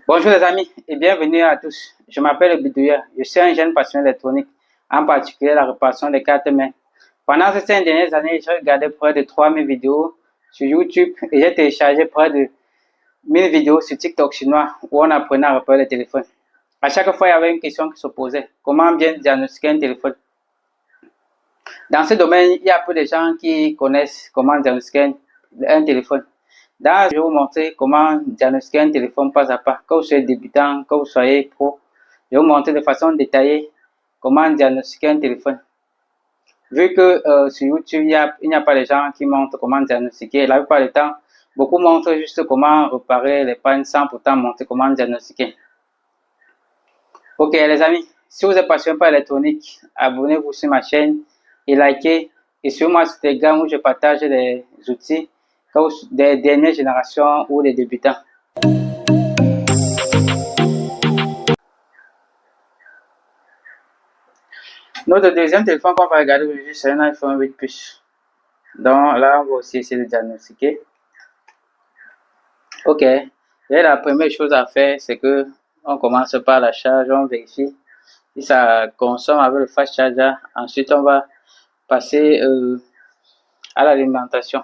Bonjour les amis et bienvenue à tous. Je m'appelle Bidouya. Je suis un jeune passionné d'électronique, en particulier la réparation des cartes mères. Pendant ces 5 dernières années, j'ai regardé près de 3000 vidéos sur YouTube et j'ai téléchargé près de 1000 vidéos sur TikTok chinois où on apprenait à réparer les téléphones. À chaque fois, il y avait une question qui se posait. Comment bien diagnostiquer un téléphone? Dans ce domaine, il y a peu de gens qui connaissent comment diagnostiquer un téléphone. Là, je vais vous montrer comment diagnostiquer un téléphone pas à pas. Que vous soyez débutant, que vous soyez pro, je vais vous montrer de façon détaillée comment diagnostiquer un téléphone. Vu que sur YouTube, il n'y a pas de gens qui montrent comment diagnostiquer. La plupart du temps, beaucoup montrent juste comment réparer les pannes sans pourtant montrer comment diagnostiquer. Ok les amis, si vous êtes passionné par l'électronique, abonnez-vous sur ma chaîne et likez. Et sur moi sur Telegram où je partage des outils des dernières générations ou des débutants. Notre deuxième téléphone qu'on va regarder aujourd'hui, c'est un iPhone 8 Plus. Donc là, on va aussi essayer de diagnostiquer. Ok. Et la première chose à faire, c'est que on commence par la charge, on vérifie si ça consomme avec le fast charger. Ensuite, on va passer à l'alimentation.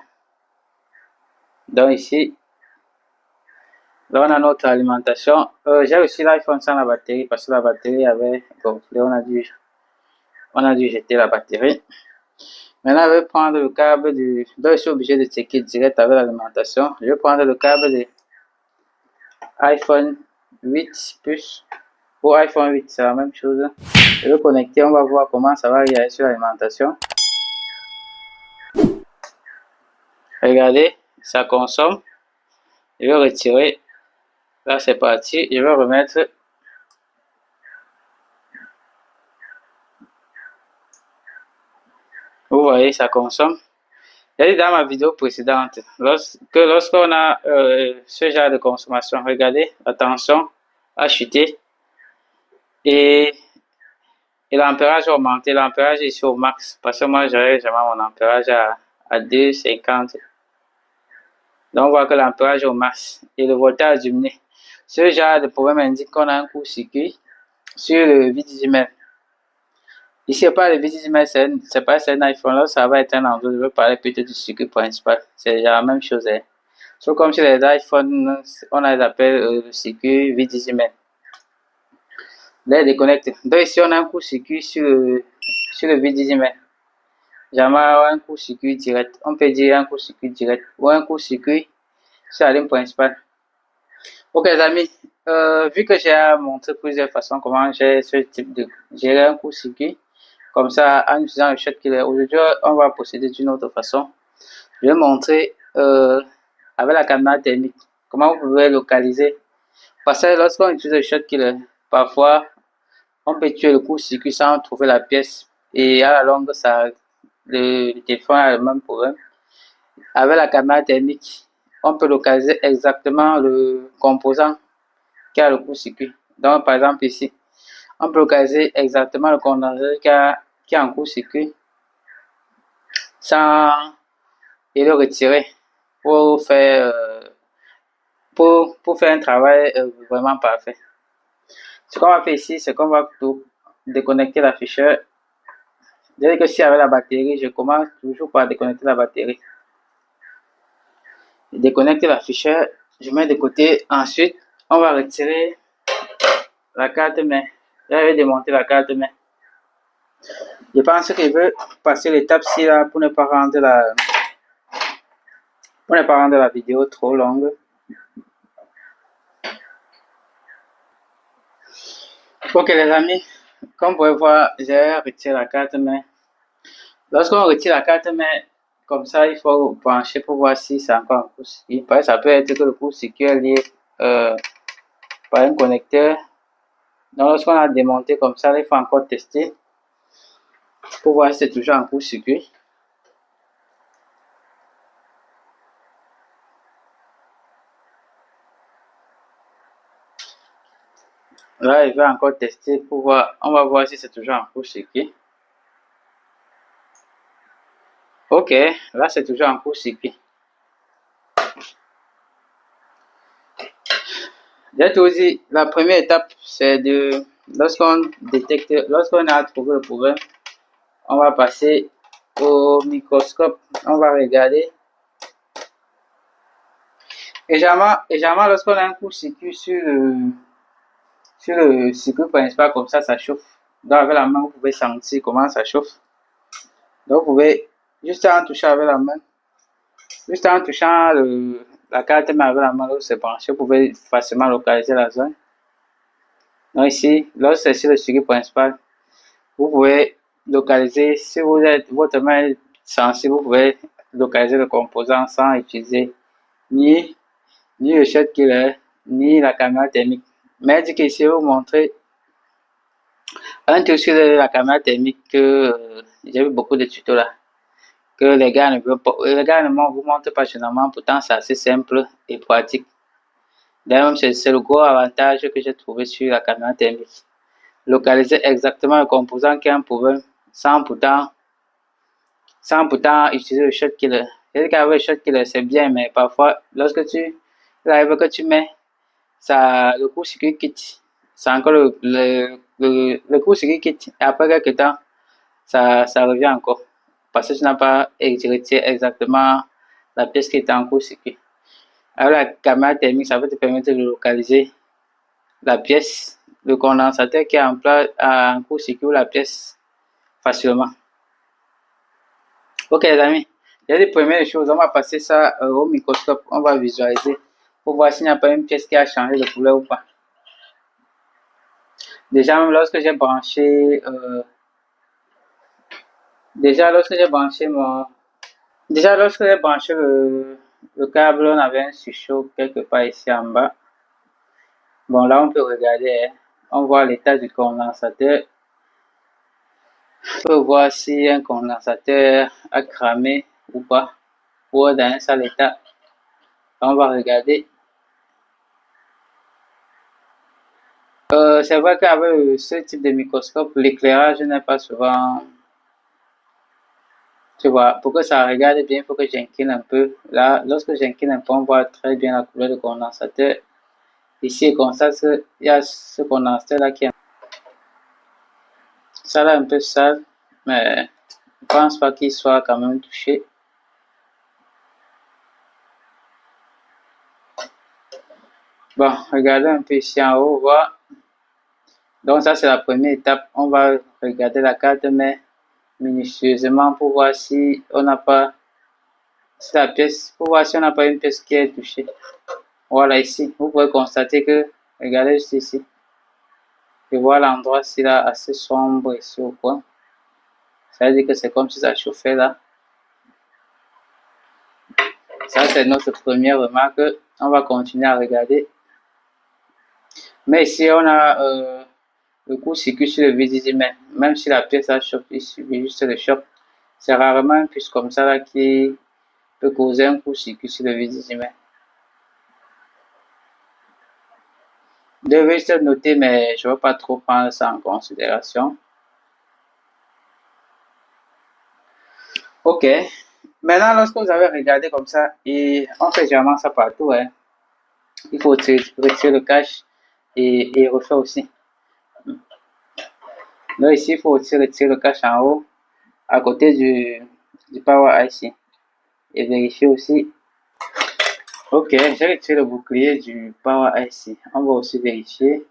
Donc ici, là on a notre alimentation. J'ai aussi l'iPhone sans la batterie parce que la batterie avait gonflé. On a dû jeter la batterie. Maintenant, je vais prendre le câble du... Donc, je suis obligé de checker direct avec l'alimentation. Je vais prendre le câble de iPhone 8 Plus ou iPhone 8, c'est la même chose. Je vais connecter, on va voir comment ça va réagir sur l'alimentation. Regardez, ça consomme. Je vais retirer. Là, c'est parti. Je vais remettre. Vous voyez, ça consomme. J'ai dit dans ma vidéo précédente, lorsqu'on a ce genre de consommation, regardez, attention, à chuter et l'ampérage a augmenté. L'ampérage est ici au max parce que moi, j'avais jamais mon ampérage à 2,50. Donc, on voit que l'ampérage est au max et le voltage a diminué. Ce genre de problème indique qu'on a un court-circuit sur le vide-dimètre. Ici, il n'y a pas de vide-dimètre, c'est pas un iPhone, là, ça va être un Android. Je veux parler plutôt du circuit principal. C'est la même chose. Hein. Sauf comme sur les iPhones, on les appelle le circuit vide-dimètre. Là, déconnecte. Donc, ici, on a un court-circuit sur le vide-dimètre. Jamais un court-circuit direct. On peut dire un court-circuit direct ou un court-circuit sur la ligne principale. Ok, les amis, vu que j'ai montré plusieurs façons comment gérer ce type de gérer un court-circuit, comme ça, en utilisant le shot-killer, aujourd'hui, on va procéder d'une autre façon. Je vais montrer avec la caméra thermique comment vous pouvez localiser. Parce que lorsqu'on utilise le shot-killer, parfois, on peut tuer le court-circuit sans trouver la pièce. Et à la longue, le téléphone a le même problème. Avec la caméra thermique, on peut localiser exactement le composant qui a le court-circuit. Donc, par exemple, ici, on peut localiser exactement le condensateur qui a un court-circuit sans et le retirer pour faire, pour faire un travail vraiment parfait. Ce qu'on va faire ici, c'est qu'on va tout déconnecter l'afficheur. Dès que si avec la batterie, je commence toujours par déconnecter la batterie. Je déconnecte l'afficheur, je mets de côté. Ensuite, on va retirer la carte mère. Là, je vais démonter la carte mère. Je pense que je veux passer l'étape-ci là pour ne pas rendre la vidéo trop longue. Ok les amis, comme vous pouvez voir, j'ai retiré la carte mère. Lorsqu'on retire la carte mère, comme ça, il faut brancher pour voir si c'est encore un court-circuit. Ça peut être que le court-circuit est lié par un connecteur. Donc, lorsqu'on a démonté comme ça, il faut encore tester pour voir si c'est toujours un court-circuit. Là, il va encore tester pour voir. On va voir si c'est toujours un court-circuit. Ok, là, c'est toujours un court-circuit. J'ai toujours dit, la première étape, c'est de, lorsqu'on a trouvé le problème, on va passer au microscope, on va regarder. Et généralement lorsqu'on a un court-circuit sur le circuit principal, comme ça chauffe. Donc, avec la main, vous pouvez sentir comment ça chauffe. Donc, vous pouvez, juste en touchant avec la main, juste en touchant la carte mais avec la main, c'est branché, vous pouvez facilement localiser la zone. Donc, ici, lorsque c'est sur le circuit principal, vous pouvez localiser, si vous êtes, votre main est sensible, vous pouvez localiser le composant sans utiliser ni le shot killer, ni la caméra thermique. Mais dit qu'ici, vous montrer un truc sur la caméra thermique que j'ai vu beaucoup de tutos là, que les gars ne veulent pas, les gars ne vous montrent pas généralement, pourtant c'est assez simple et pratique. D'ailleurs, c'est le gros avantage que j'ai trouvé sur la caméra thermique. Localiser exactement le composant qui a un problème sans pourtant utiliser le shot killer. C'est qu'avec le shot killer, c'est bien, mais parfois, lorsque il arrive que tu mets ça, le court-circuit quitte. C'est encore le court-circuit quitte. Et après quelques temps, ça revient encore. Parce que tu n'as pas retiré exactement la pièce qui est en court-circuit. Alors la caméra thermique, ça va te permettre de localiser la pièce, le condensateur qui est en court-circuit ou la pièce facilement. Ok les amis, il y a des premières choses, on va passer ça au microscope, on va visualiser pour voir s'il n'y a pas une pièce qui a changé de couleur ou pas. Déjà même lorsque j'ai branché le câble, on avait un surchauffe quelque part ici en bas. Bon là on peut regarder, hein. On voit l'état du condensateur. On peut voir si un condensateur a cramé ou pas, ou dans un sale état. On va regarder. C'est vrai qu'avec ce type de microscope, l'éclairage n'est pas souvent. Tu vois, pour que ça regarde bien, il faut que j'incline un peu. Là, lorsque j'incline un peu, on voit très bien la couleur du condensateur. Ici, on constate qu'il y a ce condensateur là qui est ça là un peu sale, mais je pense pas qu'il soit quand même touché. Bon, regardez un peu ici en haut, voir. Donc ça c'est la première étape. On va regarder la carte mais minutieusement pour voir si on n'a pas la pièce, pour voir si on n'a pas une pièce qui est touchée. Voilà ici, vous pouvez constater que, regardez juste ici. Je vois l'endroit s'il est assez sombre ici au coin. Ça veut dire que c'est comme si ça chauffait là. Ça, c'est notre première remarque. On va continuer à regarder. Mais ici, on a le court-circuit sur le vis-à-vis. Même si la pièce a choc, il suffit juste le choc. C'est rarement une puce comme ça là, qui peut causer un court-circuit sur le vis-à-vis. Je devais juste noter, mais je ne vais pas trop prendre ça en considération. Ok. Maintenant, lorsque vous avez regardé comme ça, et on fait généralement ça partout, hein, il faut retirer le cache et refaire aussi. Donc ici, il faut aussi retirer le cache en haut, à côté du Power IC. Et vérifier aussi. Ok, j'ai retiré le bouclier du Power IC. On va aussi vérifier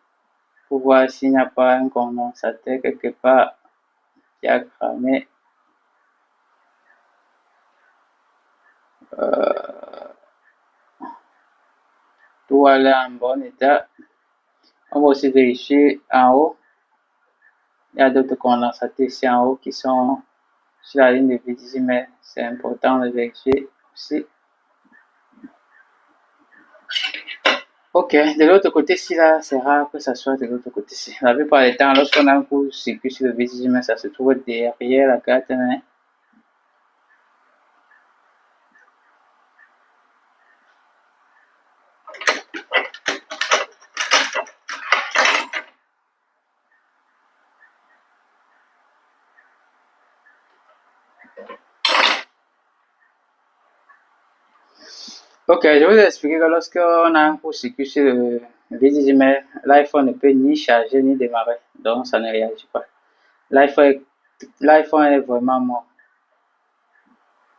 pour voir s'il n'y a pas un condensateur quelque part qui a cramé. Tout aller en bon état. On va aussi vérifier en haut. Il y a d'autres condensateurs ici en haut qui sont sur la ligne de VDJ, mais c'est important de vérifier aussi. Ok, de l'autre côté-ci, là, c'est rare que ça soit de l'autre côté-ci. La plupart du temps, lorsqu'on a un court-circuit sur le VDJ, mais ça se trouve derrière la carte mère. Ok, je vais vous expliquer que lorsqu'on a un court-circuit sur le Le vidéo dit, mais l'iPhone ne peut ni charger ni démarrer, donc ça ne réagit pas. L'iPhone est vraiment mort.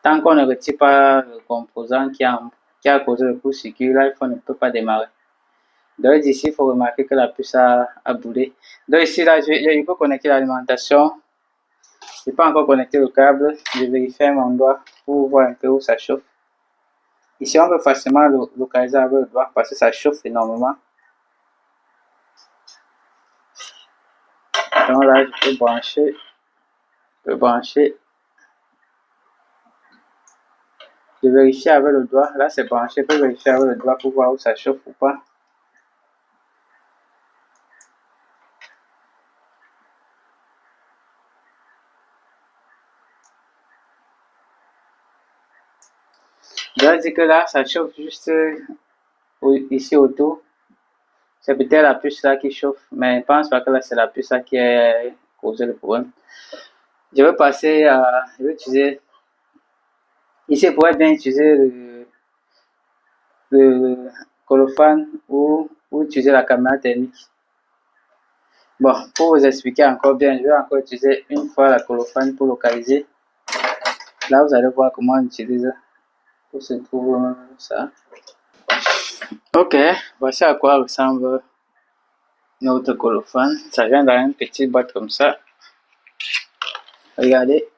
Tant qu'on ne retire pas le composant qui a causé le court-circuit, l'iPhone ne peut pas démarrer. Donc ici, il faut remarquer que la puce a boulé. Donc ici, là, je peux connecter l'alimentation. Je n'ai pas encore connecté le câble. Je vérifie mon doigt pour voir un peu où ça chauffe. Ici, on peut facilement localiser avec le doigt parce que ça chauffe énormément. Donc là, je peux brancher. Je vérifie avec le doigt. Là, c'est branché. Je peux vérifier avec le doigt pour voir où ça chauffe ou pas. Je dois dire que là, ça chauffe juste ici autour. C'est peut-être la puce là qui chauffe, mais je ne pense pas que là, c'est la puce là qui a causé le problème. Je vais passer à... Je vais utiliser... Ici, je pourrais bien utiliser le colophane ou utiliser la caméra thermique. Bon, pour vous expliquer encore bien, je vais encore utiliser une fois la colophane pour localiser. Là, vous allez voir comment on utilise où se trouve ça. Ok, voici à quoi ressemble notre colophane. Ça vient dans une petite boîte comme ça. Regardez.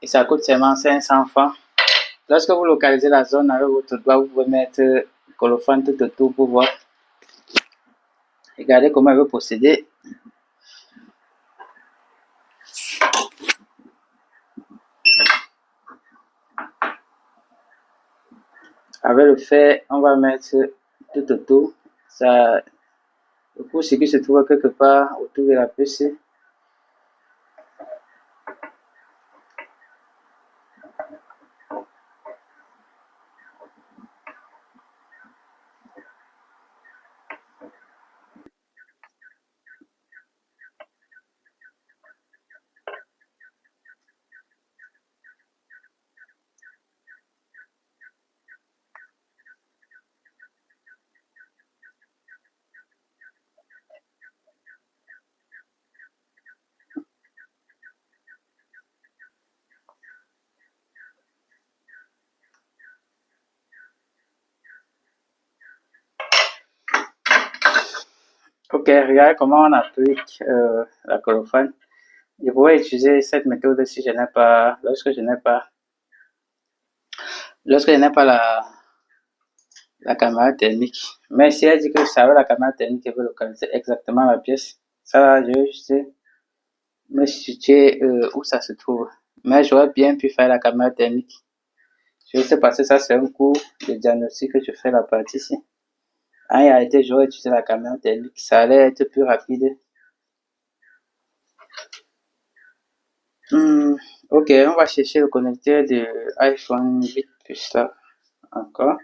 Et ça coûte seulement 500 francs. Lorsque vous localisez la zone avec votre doigt, vous pouvez mettre le colophane tout autour pour voir. Regardez comment il veut procéder. Avec le fer, on va mettre tout autour. Ça, le court-circuit se trouve quelque part autour de la puce. Ok, regardez comment on applique la colophane. Je pourrais utiliser cette méthode si je n'ai pas, lorsque je n'ai pas la caméra thermique. Mais si elle dit que ça avec la caméra thermique, elle veut localiser exactement la pièce. Ça, je vais juste me situer où ça se trouve. Mais j'aurais bien pu faire la caméra thermique. Je sais parce que ça, c'est un cours de diagnostic que je fais la partie ici. En réalité, j'aurais utilisé la caméra thermique. Ça allait être plus rapide. Ok, on va chercher le connecteur de iPhone 8 plus là. Encore.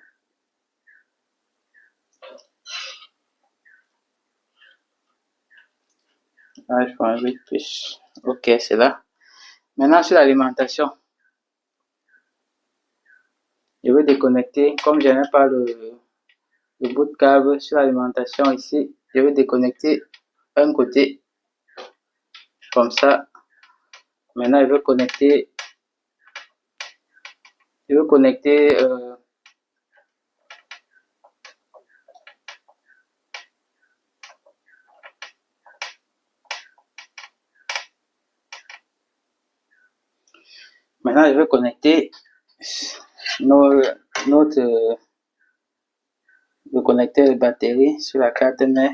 iPhone 8 plus. Ok, c'est là. Maintenant, sur l'alimentation. Je vais déconnecter. Comme je n'ai pas le bout de câble sur l'alimentation ici, je vais déconnecter un côté. Comme ça. Maintenant, je vais connecter. Maintenant, je vais connecter le connecteur de batterie sur la carte mère.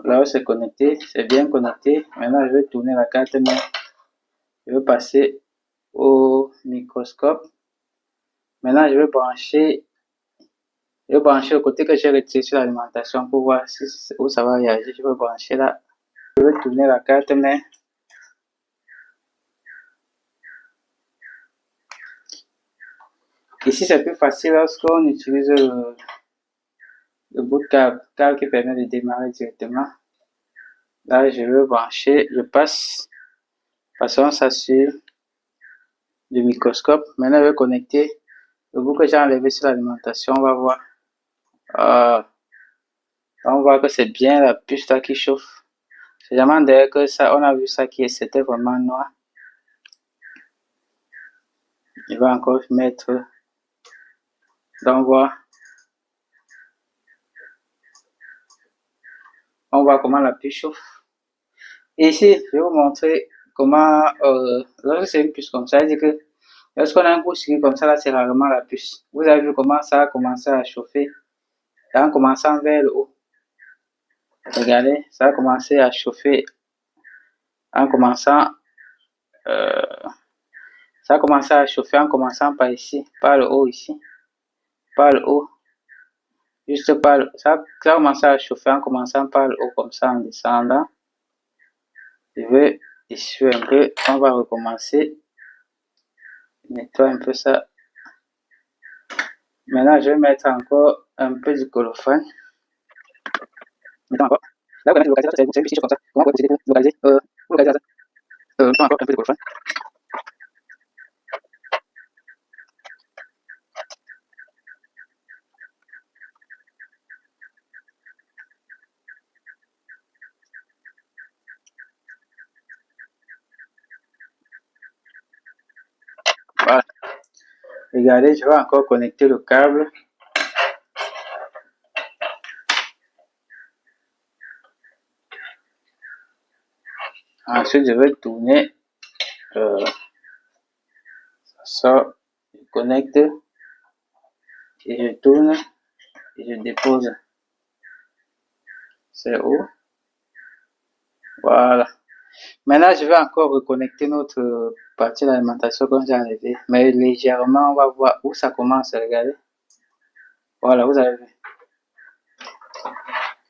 Là où c'est connecté, c'est bien connecté. Maintenant, je vais tourner la carte mère. Je vais passer au microscope. Maintenant, je vais brancher le côté que j'ai retiré sur l'alimentation pour voir où ça va réagir. Je vais brancher là. Je vais tourner la carte mère. Ici, c'est plus facile lorsqu'on utilise le bout de câble qui permet de démarrer directement. Là, je vais brancher, passons ça sur le microscope. Maintenant, je vais connecter Le bout que j'ai enlevé sur l'alimentation, on va voir. On voit que c'est bien la puce là qui chauffe. C'est vraiment d'ailleurs que ça, on a vu ça qui c'était vraiment noir. Il va encore mettre. Donc voilà. On voit comment la puce chauffe. Et ici, je vais vous montrer comment, lorsque c'est une puce comme ça, c'est-à-dire que lorsqu'on a un coup comme ça, là, c'est rarement la puce. Vous avez vu comment ça a commencé à chauffer en commençant vers le haut. Regardez, ça a commencé à chauffer en commençant, ça a commencé à chauffer en commençant par ici, par le haut ici, par le haut, juste par le, ça a commencé à chauffer en commençant par le haut comme ça, en descendant. Je vais essuyer un peu, on va recommencer. Nettoie un peu ça. Maintenant, je vais mettre encore un peu de colophane. Mettons encore. Là, vous allez mettre le localisateur, c'est une fichier comme ça. Comment vous pouvez procéder pour localiser, pour localiser ça? Mettons encore un peu de colophane. Voilà. Regardez, je vais encore connecter le câble. Ensuite, je vais tourner. Ça, je connecte. Et je tourne. Et je dépose. C'est où? Voilà. Maintenant, je vais encore reconnecter notre partie d'alimentation comme j'ai enlevé. Mais légèrement, on va voir où ça commence. Regardez. Voilà, vous avez vu.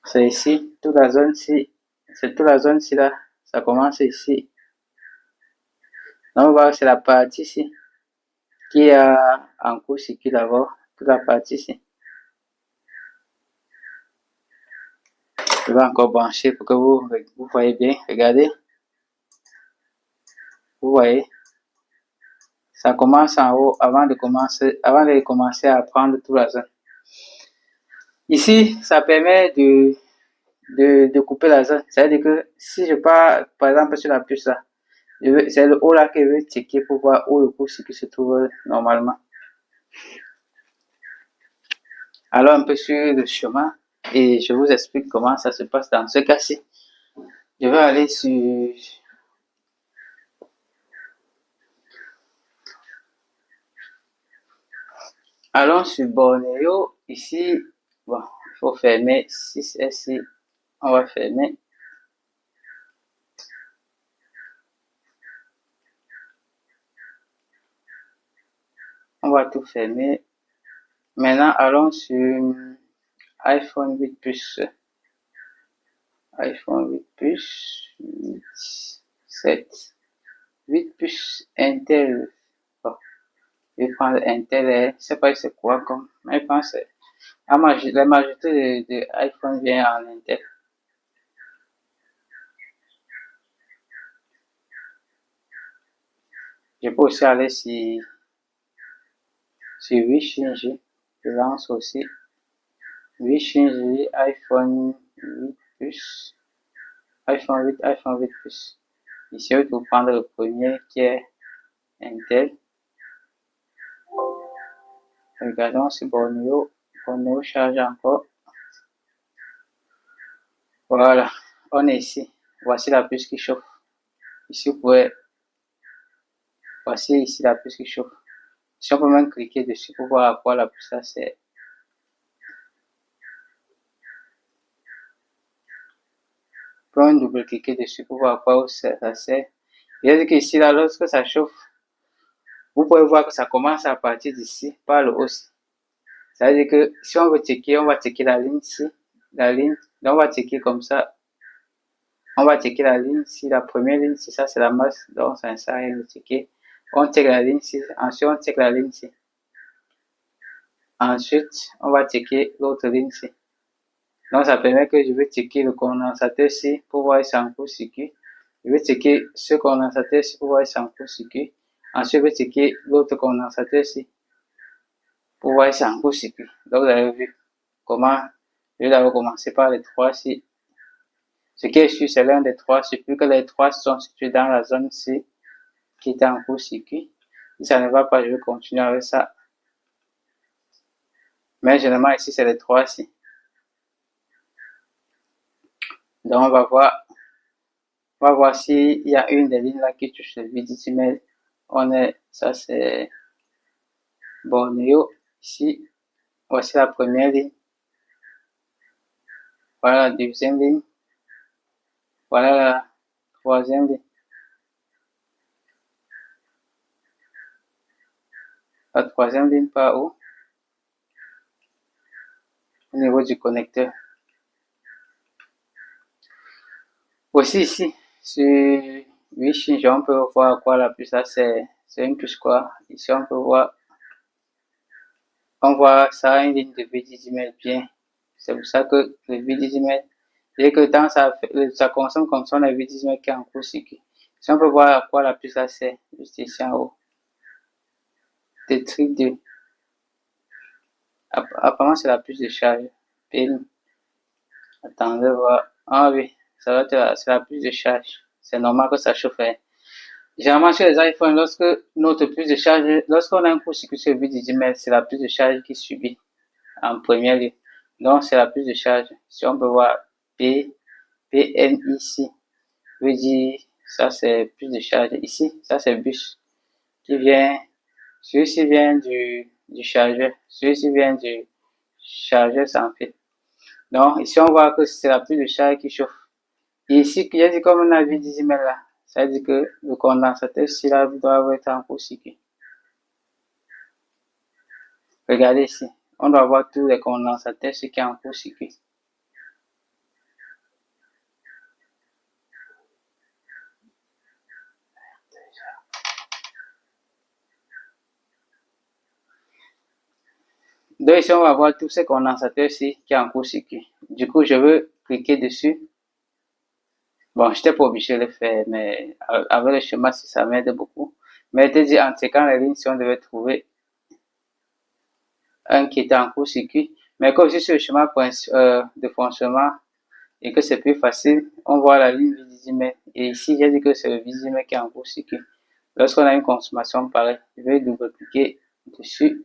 C'est ici, toute la zone-ci. C'est toute la zone-ci là. Ça commence ici. Donc, voilà, c'est la partie ici qui a en cours circuit d'abord. Toute la partie ici. Je vais encore brancher pour que vous voyez bien. Regardez. Vous voyez. Ça commence en haut avant de commencer à prendre toute la zone. Ici, ça permet de couper la zone. C'est-à-dire que si je pars, par exemple, sur la puce là, c'est le haut là que je veux checker pour voir où le court-circuit se trouve normalement. Alors un peu sur le chemin et je vous explique comment ça se passe dans ce cas-ci. Je vais aller sur... Allons sur Borneo. Ici, bon, il faut fermer. Si c'est ici, on va fermer. On va tout fermer. Maintenant, allons sur iPhone 8 Plus. iPhone 8 Plus, 8, 7, 8 Plus Intel. Bon, je vais prendre Intel, je sais pas c'est quoi comme, mais je pense que la majorité de iPhone vient en Intel. Je peux aussi aller sur 8 je lance aussi 8 iPhone 8 Plus, iPhone 8 Plus. Ici, je vais prendre le premier qui est Intel. Regardons si Borneo charge encore. Voilà, on est ici. Voici la puce qui chauffe. Ici, vous pouvez... Voici ici la puce qui chauffe. Si on peut même cliquer dessus pour voir à quoi la puce ça sert. On peut double-cliquer dessus pour voir à quoi ça sert. Il y a que ici, là, lorsque ça chauffe, vous pouvez voir que ça commence à partir d'ici, par le haut. Ça veut dire que si on veut checker, on va checker la ligne ici. La ligne, donc on va checker comme ça. On va checker la ligne ici, la première ligne ici, ça c'est la masse, donc ça ne sert à rien de checker. On check la ligne ici, ensuite on check la ligne ici. Ensuite, on va checker l'autre ligne ici. Donc ça permet que je vais checker le condensateur ici pour voir si c'est en court-circuit. Je vais checker ce condensateur ici pour voir si c'est en court-circuit. Ensuite, je vais checker l'autre condensateur ici. pour voir si c'est en court-circuit. Donc, vous avez vu comment, je vais d'abord commencer par les 3 ici. Ce qui est sûr, c'est l'un des 3, surtout que les 3 sont situés dans la zone C qui est en court-circuit. Si ça ne va pas, je vais continuer avec ça. Mais généralement, ici, c'est les 3 ici. Donc, on va voir s'il y a une des lignes là qui touche le vide. Ça c'est Bornéo. Ici, voici la première ligne. Voilà la deuxième ligne. Voilà la troisième ligne. La troisième ligne par où? Au niveau du connecteur. Aussi ici, sur Wi-Fi, on peut voir quoi la puce là, c'est une puce quoi. Ici, on peut voir, on voit ça, une ligne de 10 mètres bien. C'est pour ça que le 10 mètres, dès que le temps ça consomme comme ça, on a 10 mètres qui est en court-circuit. Si on peut voir à quoi la puce là c'est, juste ici en haut. Des trucs de. Apparemment, c'est la puce de charge. Pile. Attendez voir. Ah oui, ça va être c'est la puce de charge. C'est normal que ça chauffe. Généralement, sur les iPhones, lorsque notre puce de charge, lorsqu'on a un court-circuit sur le 10 mètres, c'est la puce de charge qui subit en première ligne. Donc, c'est la puce de charge. Si on peut voir PN ici, veut dire, ça c'est puce de charge. Ici, ça c'est bus qui vient, celui-ci vient du chargeur, celui-ci vient du chargeur sans fil. Donc, ici, on voit que c'est la puce de charge qui chauffe. Et ici, il y a dit comme on a vu 10 mètres là, ça veut dire que le condensateur, ici là, doit être en court-circuit. Regardez ici, on doit voir tous les condensateurs, ce qui est en court-circuit. Donc ici, on va voir tous ces condensateurs-ci qui est en court-circuit. Du coup, je veux cliquer dessus. Bon, je n'étais pas obligé de le faire, mais avec le schéma, si ça m'aide beaucoup. Mais je te dis, en checkant les lignes, si on devait trouver un qui était en court-circuit. Mais comme je suis sur le schéma de fonctionnement et que c'est plus facile, on voit la ligne visimètre. Et ici, j'ai dit que c'est le visimètre qui est en court-circuit. Lorsqu'on a une consommation pareille, je vais double-cliquer dessus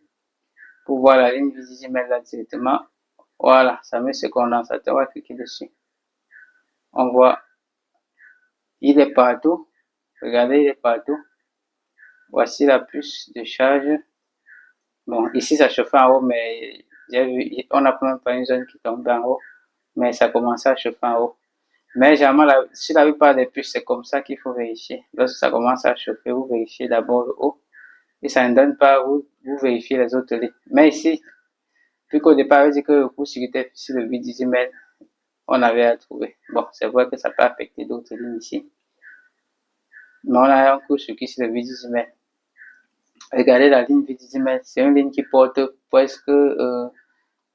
pour voir la ligne visimètre là directement. Voilà, ça met ce condensateur, on va cliquer dessus. On voit, il est partout. Regardez, il est partout. Voici la puce de charge. Bon, ici, ça chauffe en haut, mais j'ai vu, on n'a même pas une zone qui tombe en haut. Mais ça commence à chauffer en haut. Mais généralement, sur la plupart des puces, c'est comme ça qu'il faut vérifier. Lorsque ça commence à chauffer, vous vérifiez d'abord le haut. Et ça ne donne pas, vous vérifiez les autres lignes. Mais ici, vu qu'au départ, on dit que le court-circuit était sur le 10 mètres, on avait à trouver. Bon, c'est vrai que ça peut affecter d'autres lignes ici. Mais on a un court-circuit sur le 10 mètres. Regardez la ligne 10 mètres, c'est une ligne qui porte presque,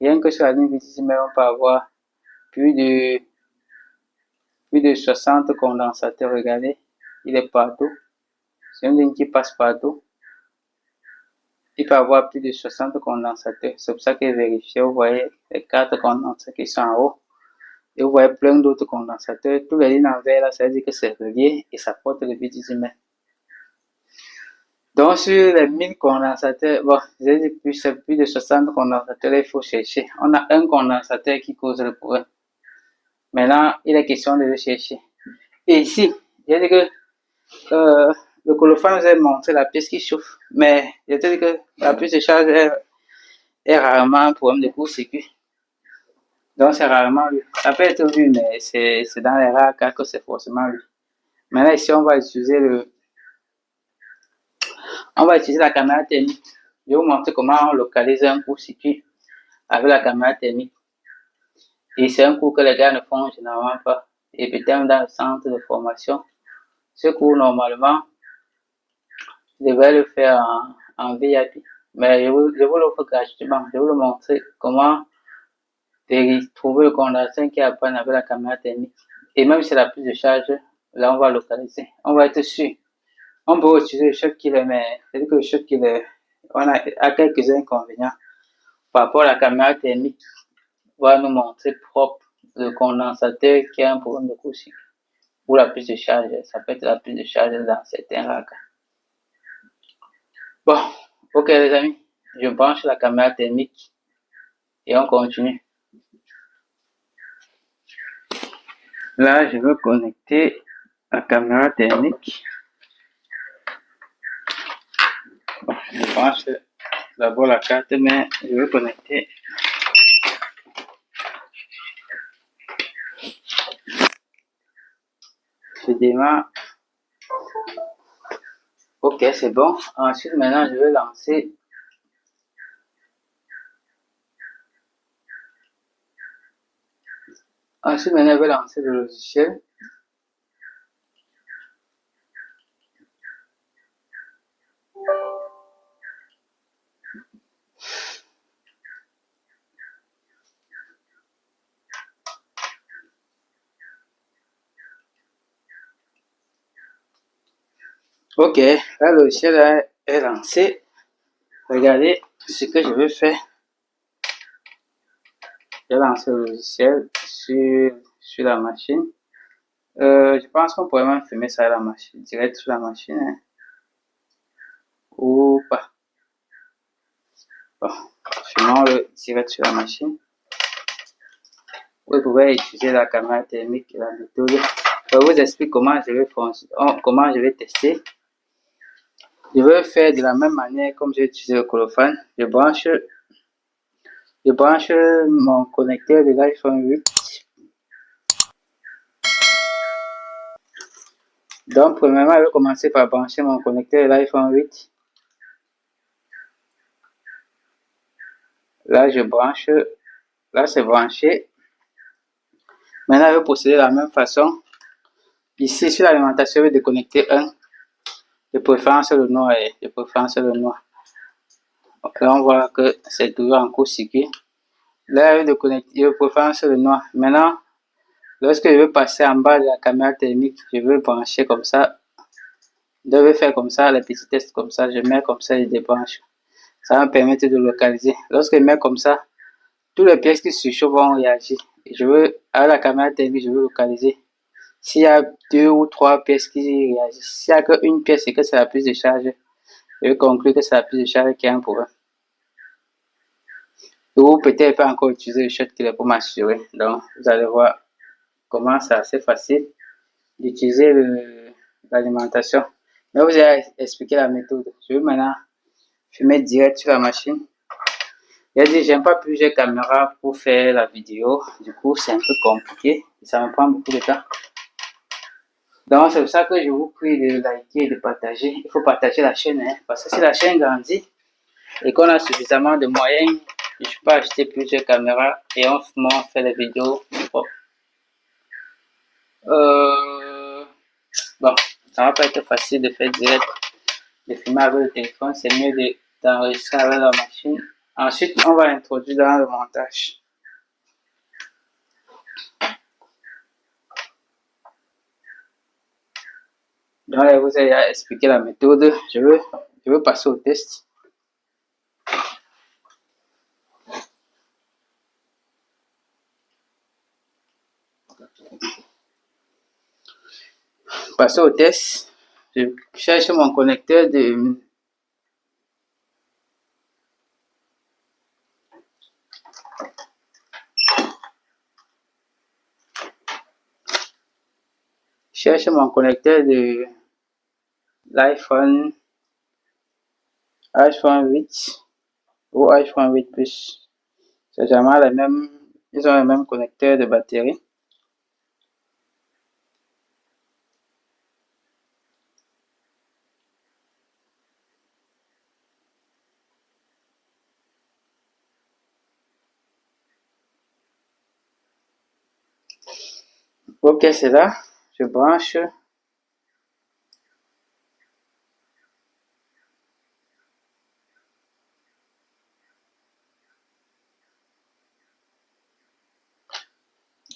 rien que sur la ligne 10 mètres, on peut avoir plus de 60 condensateurs. Regardez, il est partout. C'est une ligne qui passe partout. Il peut y avoir plus de 60 condensateurs. C'est pour ça que vérifiez, vous voyez les 4 condensateurs qui sont en haut. Et vous voyez plein d'autres condensateurs. Tous les lignes en vert là, ça veut dire que c'est relié et ça porte le 10 mètres. Donc, sur les 1000 condensateurs, bon, j'ai dit plus de 60 condensateurs, il faut chercher. On a un condensateur qui cause le problème. Maintenant, il est question de le chercher. Et ici, j'ai dit que le colophane nous a montré la pièce qui chauffe. Mais je te dis que la puce de charge est rarement un problème de court-circuit. Donc, c'est rarement lui. Ça peut être lui, mais c'est dans les rares cas que c'est forcément lui. Maintenant, ici, on va utiliser la caméra thermique. Je vais vous montrer comment on localise un court-circuit avec la caméra thermique. Et c'est un cours que les gars ne font généralement pas. Et peut-être dans le centre de formation. Ce cours, normalement, je devrais le faire en VIP. Mais je vous l'offre gratuitement. Je vais vous montrer comment trouver le condensateur qui apprend avec la caméra thermique. Et même si c'est la puce de charge, là, on va localiser. On va être sûr. On peut utiliser le choc killer, mais c'est-à-dire que le choc killer, on a quelques inconvénients. par rapport à la caméra thermique, va nous montrer propre le condensateur qui a un problème de court-circuit. Ou la prise de charge, ça peut être la prise de charge dans certains racks. Bon, ok les amis, je branche la caméra thermique et on continue. Là, je veux connecter la caméra thermique. Bon, je branche d'abord la carte, mais je veux connecter. Je démarre. Ok, c'est bon. Ensuite, maintenant, je vais lancer. Ensuite, maintenant, je vais lancer le logiciel. Ok, là, le logiciel est lancé. Regardez ce que je vais faire. Je vais lancer le logiciel sur la machine. Je pense qu'on pourrait même filmer ça à la machine, direct sur la machine. Hein. Ou pas. Bon, filmons-le direct sur la machine. Vous pouvez utiliser la caméra thermique et la méthode. Je vous explique comment je vais tester. Je vais faire de la même manière comme j'ai utilisé le colophane. Je branche mon connecteur de l'iPhone 8. Donc, premièrement, je vais commencer par brancher mon connecteur de l'iPhone 8. Là, je branche. Là, c'est branché. Maintenant, je vais procéder de la même façon. Ici, sur l'alimentation, je vais déconnecter un. De préférence le noir. Là, on voit que c'est toujours en court-circuit. Là, je vais déconnecter de préférence le noir. Maintenant, lorsque je vais passer en bas de la caméra thermique, je vais brancher comme ça. Je vais faire comme ça, les petits tests comme ça. Je mets comme ça, je débranche. Ça va me permettre de localiser. Lorsque je mets comme ça, toutes les pièces qui se chauffent vont réagir. Et je veux, avec la caméra thermique, je veux localiser. S'il y a 2 ou 3 pièces qui réagissent, s'il n'y a qu'une pièce et que c'est la prise de charge, je vais conclure que c'est la prise de charge qui a un problème. Ou peut-être pas encore utiliser le shot-killer pour m'assurer. Donc, vous allez voir comment c'est assez facile d'utiliser l'alimentation. Mais vous avez expliqué la méthode. Je vais maintenant filmer direct sur la machine. J'ai dit, j'aime pas plusieurs caméras pour faire la vidéo. Du coup, c'est un peu compliqué. Ça me prend beaucoup de temps. Donc, c'est pour ça que je vous prie de liker et de partager. Il faut partager la chaîne, hein, parce que si la chaîne grandit et qu'on a suffisamment de moyens, je peux acheter plusieurs caméras et on fait les vidéos. Bon, ça va pas être facile de faire direct, de filmer avec le téléphone. C'est mieux d'enregistrer avec la machine. Ensuite, on va introduire dans le montage. Donc là, vous avez expliqué la méthode. Je veux passer au test. Passer au test. Je cherche mon connecteur de l'iPhone 8 ou iPhone 8 Plus. C'est jamais les mêmes, ils ont le même connecteur de batterie. Ok, c'est là. Je branche.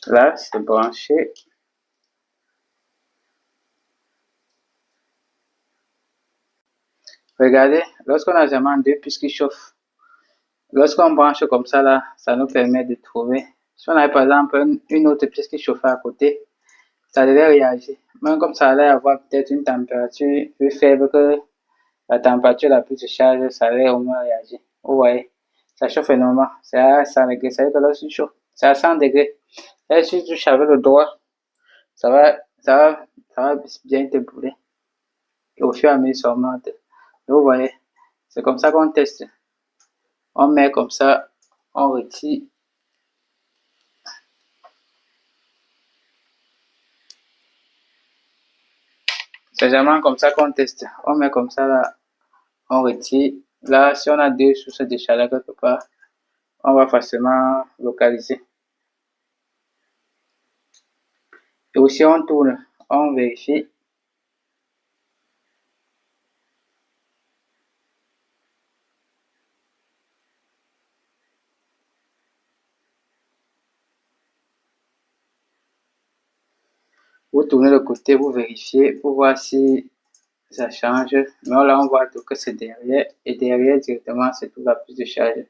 Là, c'est branché. Regardez, lorsqu'on a seulement 2 puces qui chauffent, Lorsqu'on branche comme ça là, ça nous permet de trouver. Si on avait par exemple une autre pièce qui chauffait à côté, ça devait réagir. Même comme ça allait avoir peut-être une température plus faible que la température la plus de charge, ça allait au moins réagir. Vous voyez, ça chauffe énormément. C'est à 100 degrés. Ça veut dire que lorsque tu chauffes, c'est à 100 degrés. Et si tu touches avec le doigt, ça va, ça va, ça va bien te brûler. Et au fur et à mesure, ça augmente. Donc, vous voyez, c'est comme ça qu'on teste. On met comme ça, on retire. C'est généralement comme ça qu'on teste. On met comme ça là, on retire. Là, si on a deux sources de chaleur quelque part, on va facilement localiser. Et aussi, on tourne, on vérifie. Vous tournez le côté, vous vérifiez pour voir si ça change. Mais là, on voit que c'est derrière. Et derrière, directement, c'est tout la prise de charge.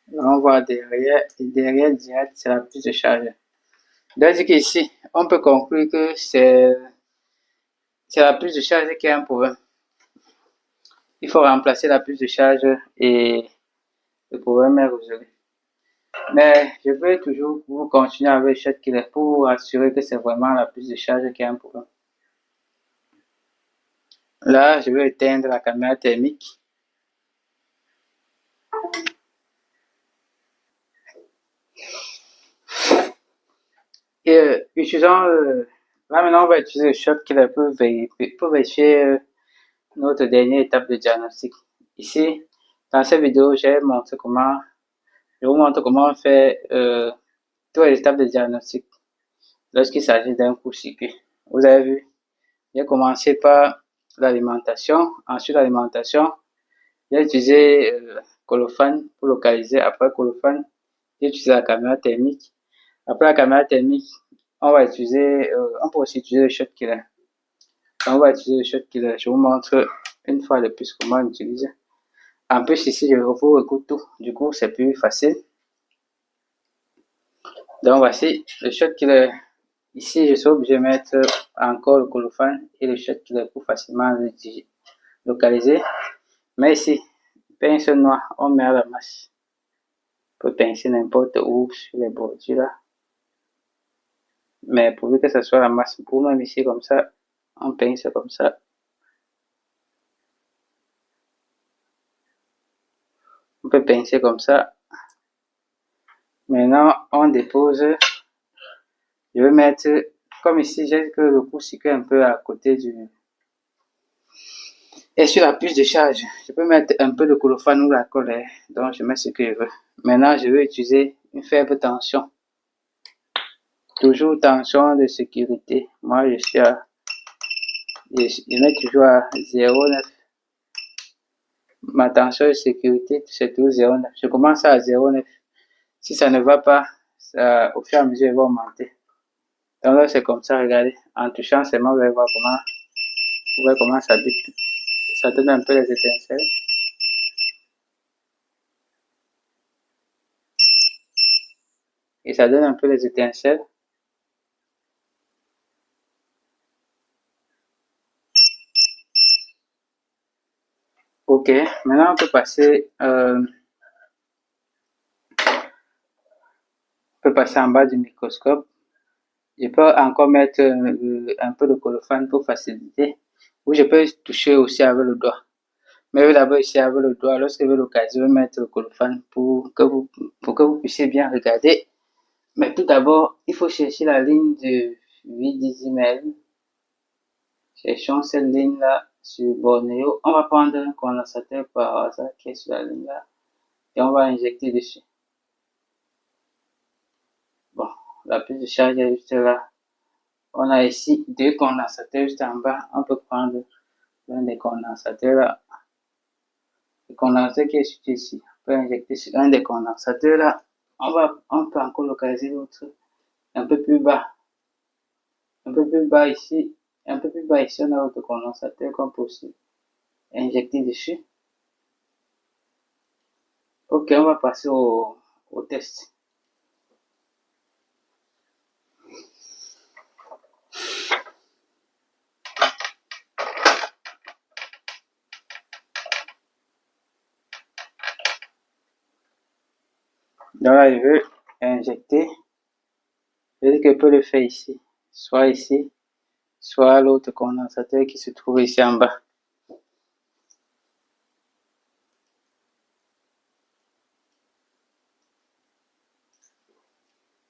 Là, on voit derrière. Et derrière, direct, c'est la prise de charge. Donc, qu'ici, on peut conclure que c'est la prise de charge qui a un problème. Il faut remplacer la prise de charge et le problème est résolu. Mais je vais toujours vous continuer avec ShotKiller pour assurer que c'est vraiment la prise de charge qui a un problème. Là, je vais éteindre la caméra thermique. Et utilisant, là maintenant on va utiliser le ShotKiller pour vérifier notre dernière étape de diagnostic. Ici, dans cette vidéo, je vous montre comment on fait toutes les étapes de diagnostic lorsqu'il s'agit d'un court-circuit. Vous avez vu, j'ai commencé par l'alimentation. Ensuite, l'alimentation, j'ai utilisé colophane pour localiser. Après colophane, j'ai utilisé la caméra thermique. Après la caméra thermique, on peut aussi utiliser le ShotKiller. On va utiliser le ShotKiller. Je vous montre une fois de plus comment on utilise. En plus, ici, je vous recouvre tout. Du coup, c'est plus facile. Donc, voici le ShotKiller. Ici, je suis obligé de mettre encore le colophane et le ShotKiller pour facilement localiser. Mais ici, pince noire, on met à la masse. On peut pincer n'importe où sur les bordures là. Mais pourvu que ce soit la masse, pour même ici comme ça, on pince comme ça. On peut pincer comme ça. Maintenant, on dépose. Je vais mettre, comme ici, j'ai que le court-circuit un peu à côté du. Et sur la puce de charge, je peux mettre un peu de colophane ou la colle. Donc, je mets ce que je veux. Maintenant, je vais utiliser une faible tension. Toujours tension de sécurité. Moi, je mets toujours à 0,9. Ma tension de sécurité, c'est toujours 0,9. Je commence à 0,9. Si ça ne va pas, ça, au fur et à mesure, il va augmenter. Donc là, c'est comme ça, regardez. En touchant seulement, vous allez voir comment ça bute. Ça donne un peu les étincelles. Et ça donne un peu les étincelles. Ok, maintenant on peut passer, en bas du microscope. Je peux encore mettre un peu de colophane pour faciliter. Ou je peux toucher aussi avec le doigt. Mais d'abord ici avec le doigt, lorsque vous avez l'occasion, je vais mettre le colophane pour que vous puissiez bien regarder. Mais tout d'abord, il faut chercher la ligne de 8 décimètres. Cherchons cette ligne-là sur Bornéo. On va prendre un condensateur par hasard qui est sur la ligne-là et on va injecter dessus. Bon, la prise de charge est juste là. On a ici deux condensateurs juste en bas. On peut prendre l'un des condensateurs là. Le condensateur qui est situé ici. On peut injecter sur un des condensateurs là. On peut encore localiser l'autre un peu plus bas. Un peu plus bas ici. Un peu plus bas ici, on a notre condensateur qu'on peut aussi injecter dessus. Ok, on va passer au test. Donc là, je veux injecter. Je dis que je peux le faire ici. Soit l'autre condensateur qui se trouve ici en bas.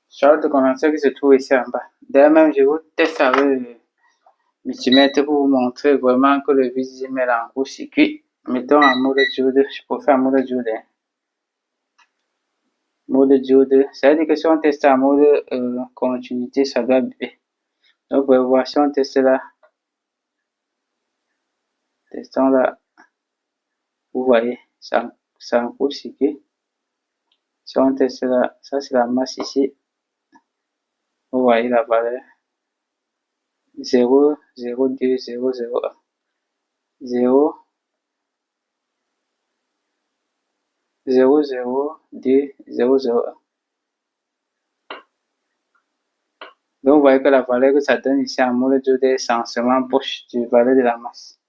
Soit l'autre condensateur qui se trouve ici en bas. D'ailleurs, même, je vous teste avec le multimètre pour vous montrer vraiment que le visuel est en court-circuit. Mettons en mode diode. Je préfère en mode diode. Mode diode. Ça veut dire que si on teste en mode continuité, ça doit biper. Donc, vous pouvez voir si on teste là. Testons là. Vous voyez, ça en court-circuit. Si on teste là, ça c'est la masse ici. Vous voyez la valeur 0, 0, 2, 0, 0, 1. 0, 0, 0, 2, 0, 0, 1. Donc, vous voyez que la valeur que ça donne ici en mode diode est essentiellement proche du valeur de la masse.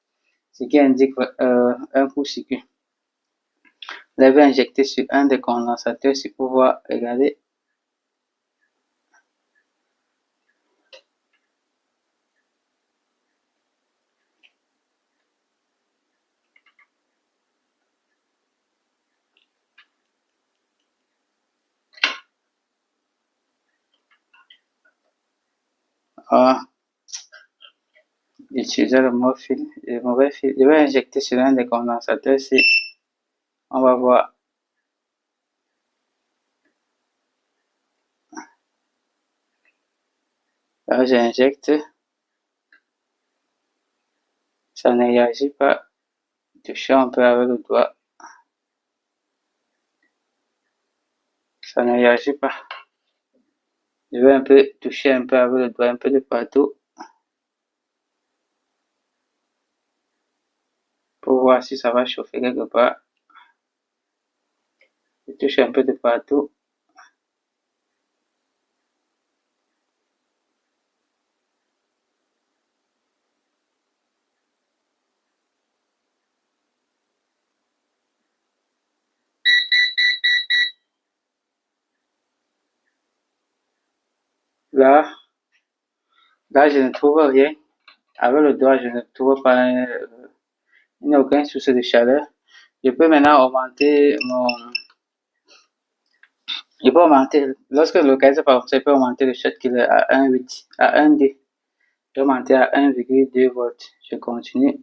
Ce qui indique un court-circuit. Vous avez injecté sur un des condensateurs pour pouvoir regarder. Utiliser le mauvais fil. Je vais injecter sur un des condensateurs ici. On va voir. Là, j'injecte. Ça ne réagit pas. Toucher un peu avec le doigt. Ça ne réagit pas. Je vais un peu toucher un peu avec le doigt, un peu de partout. Pour voir si ça va chauffer quelque part. Je touche un peu de partout. Là, je ne trouve rien. Avec le doigt, je ne trouve pas, il n'y a aucun souci de chaleur. Je peux maintenant augmenter je peux augmenter, lorsque le gaz est pas je peux augmenter le shot qu'il est à 1,8, à 1,2. Je vais augmenter à 1,2 volts. Je continue.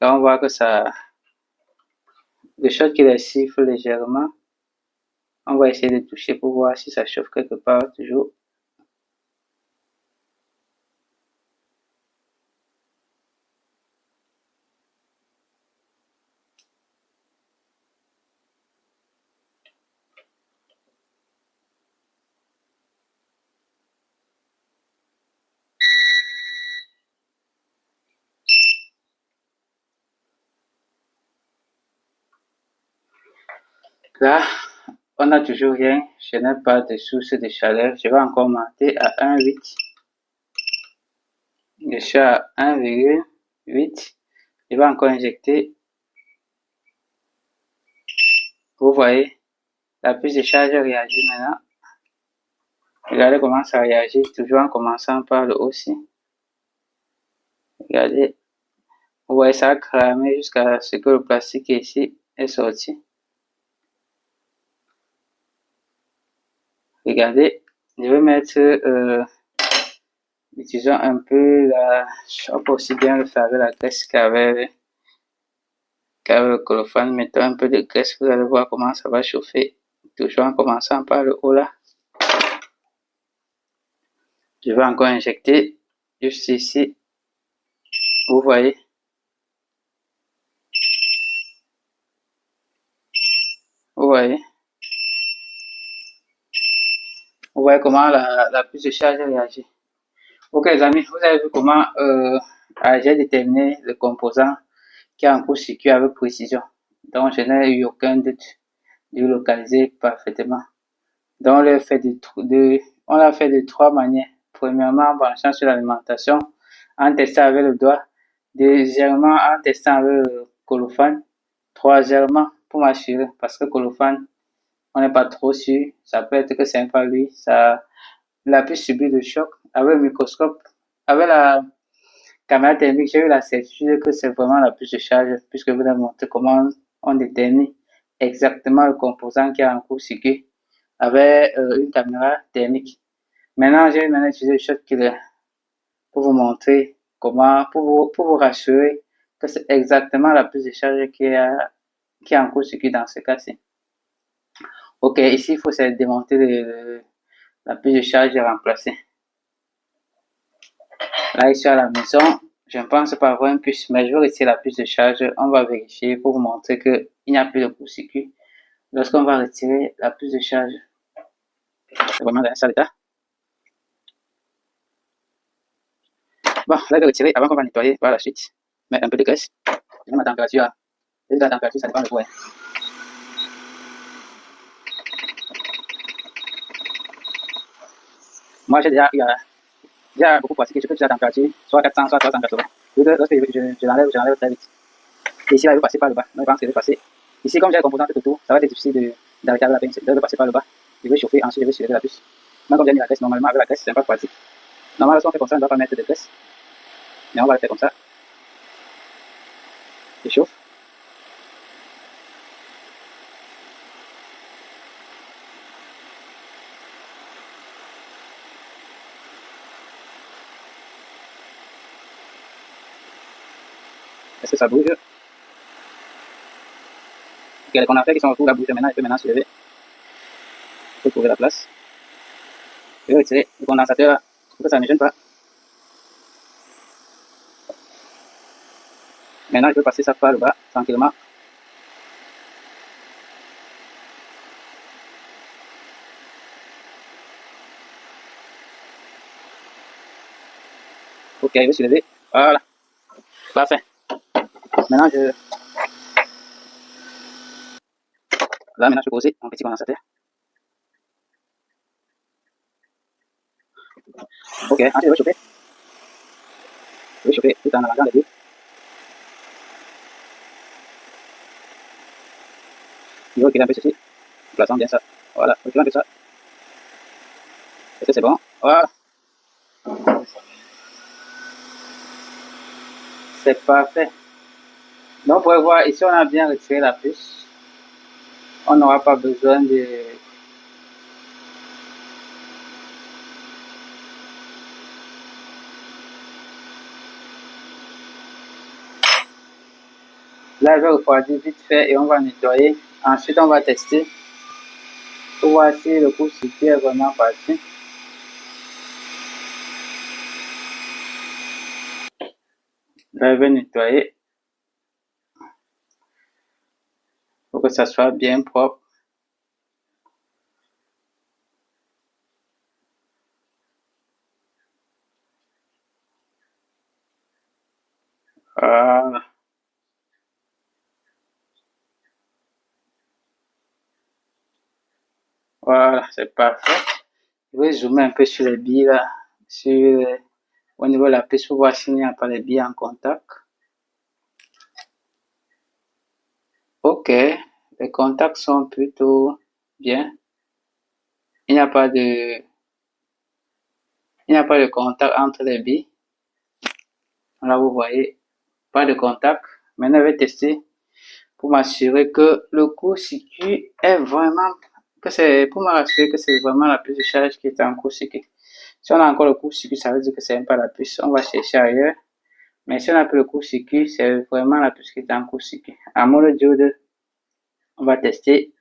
Là, on voit que ça, le shot qu'il est siffle légèrement. On va essayer de toucher pour voir si ça chauffe quelque part toujours. Là, on n'a toujours rien. Je n'ai pas de source de chaleur. Je vais encore monter à 1,8. Je suis à 1,8. Je vais encore injecter. Vous voyez, la prise de charge réagit maintenant. Regardez comment ça réagit, toujours en commençant par le haut aussi. Regardez. Vous voyez, ça a cramé jusqu'à ce que le plastique ici est sorti. Regardez, je vais mettre, utilisons un peu on peut aussi bien le faire avec la graisse qu'avec le colophane. Mettons un peu de graisse, vous allez voir comment ça va chauffer. Toujours en commençant par le haut là. Je vais encore injecter juste ici. Vous voyez. voyez comment la puce de charge réagit. Ok les amis, vous avez vu comment j'ai déterminé le composant qui est en court-circuit avec précision. Donc je n'ai eu aucun doute de le localiser parfaitement. Donc on l'a fait de trois manières. Premièrement, en branchant sur l'alimentation, en testant avec le doigt. Deuxièmement, en testant avec le colophane. Troisièmement, pour m'assurer, parce que colophane, on n'est pas trop sûr, ça peut être que c'est pas lui, ça, il a pu subir le choc. Avec le microscope, avec la caméra thermique, j'ai eu la certitude que c'est vraiment la puce de charge, puisque vous avez montré comment on détermine exactement le composant qui est en court-circuit avec une caméra thermique. Maintenant, j'ai maintenant utilisé le shot killer pour vous montrer comment, pour vous rassurer que c'est exactement la puce de charge qui est en court-circuit dans ce cas-ci. Ok, ici, il faut se démonter la puce de charge et remplacer. Là, ici à la maison, je ne pense pas avoir une puce, mais je vais retirer la puce de charge. On va vérifier pour vous montrer qu'il n'y a plus de court-circuit. Lorsqu'on va retirer la puce de charge, c'est vraiment dans un sale état. Bon, là, je vais retirer avant qu'on va nettoyer par la suite. Mettre un peu de graisse. Je mets ma température. Et la température, ça dépend de quoi. Moi, j'ai déjà beaucoup pratiqué. Je peux utiliser la température, soit 400, soit 380. Lorsque je l'enlève très vite. Et ici, là, il veut passer par le bas. Donc, je pense qu'il veut passer. Ici, comme j'ai les composants tout autour, ça va être difficile d'arrêter avec la pince. Je vais passer par le bas. Je vais chauffer, ensuite je vais soulever la puce. Même comme j'ai mis la graisse, normalement, avec la graisse, c'est pas pratique. Normalement, lorsqu'on fait comme ça, on ne doit pas mettre de graisse. Mais on va le faire comme ça. Je chauffe. Est-ce que ça bouge? Ok, les condensateurs qui sont autour, la bouge maintenant, je peux maintenant soulever. Je peux trouver la place. Je vais retirer le condensateur pour que ça ne gêne pas. Maintenant, je peux passer ça par le bas, tranquillement. Ok, je vais soulever. Voilà. Parfait. Maintenant, Là, je peux poser mon petit condensateur. Ok, ensuite, je vais chauffer. Je vais chauffer tout en arrangeant les deux. Je vais reculer un peu ceci. Plaçons bien ça. Voilà, reculons un peu ça. Est-ce que c'est bon? Voilà. C'est parfait. Donc, vous pouvez voir, ici, on a bien retiré la puce. On n'aura pas besoin de... Là, je vais refroidir vite fait et on va nettoyer. Ensuite, on va tester pour voir si le court-circuit est vraiment parti. Là, je vais nettoyer pour que ça soit bien propre. Voilà. Voilà, c'est parfait. Je vais zoomer un peu sur les billes là, au niveau de la puce pour voir s'il n'y a pas les billes en contact. Ok, les contacts sont plutôt bien. Il n'y a pas de contact entre les billes. Là, vous voyez, pas de contact. Maintenant, je vais tester pour m'assurer que le court-circuit est vraiment, pour me rassurer que c'est vraiment la puce de charge qui est en court-circuit. Si on a encore le court-circuit, ça veut dire que c'est même pas la puce. On va chercher ailleurs. Mais si on a plus le court-circuit, c'est vraiment la puce qui est en court-circuit. À mode diode, on va tester.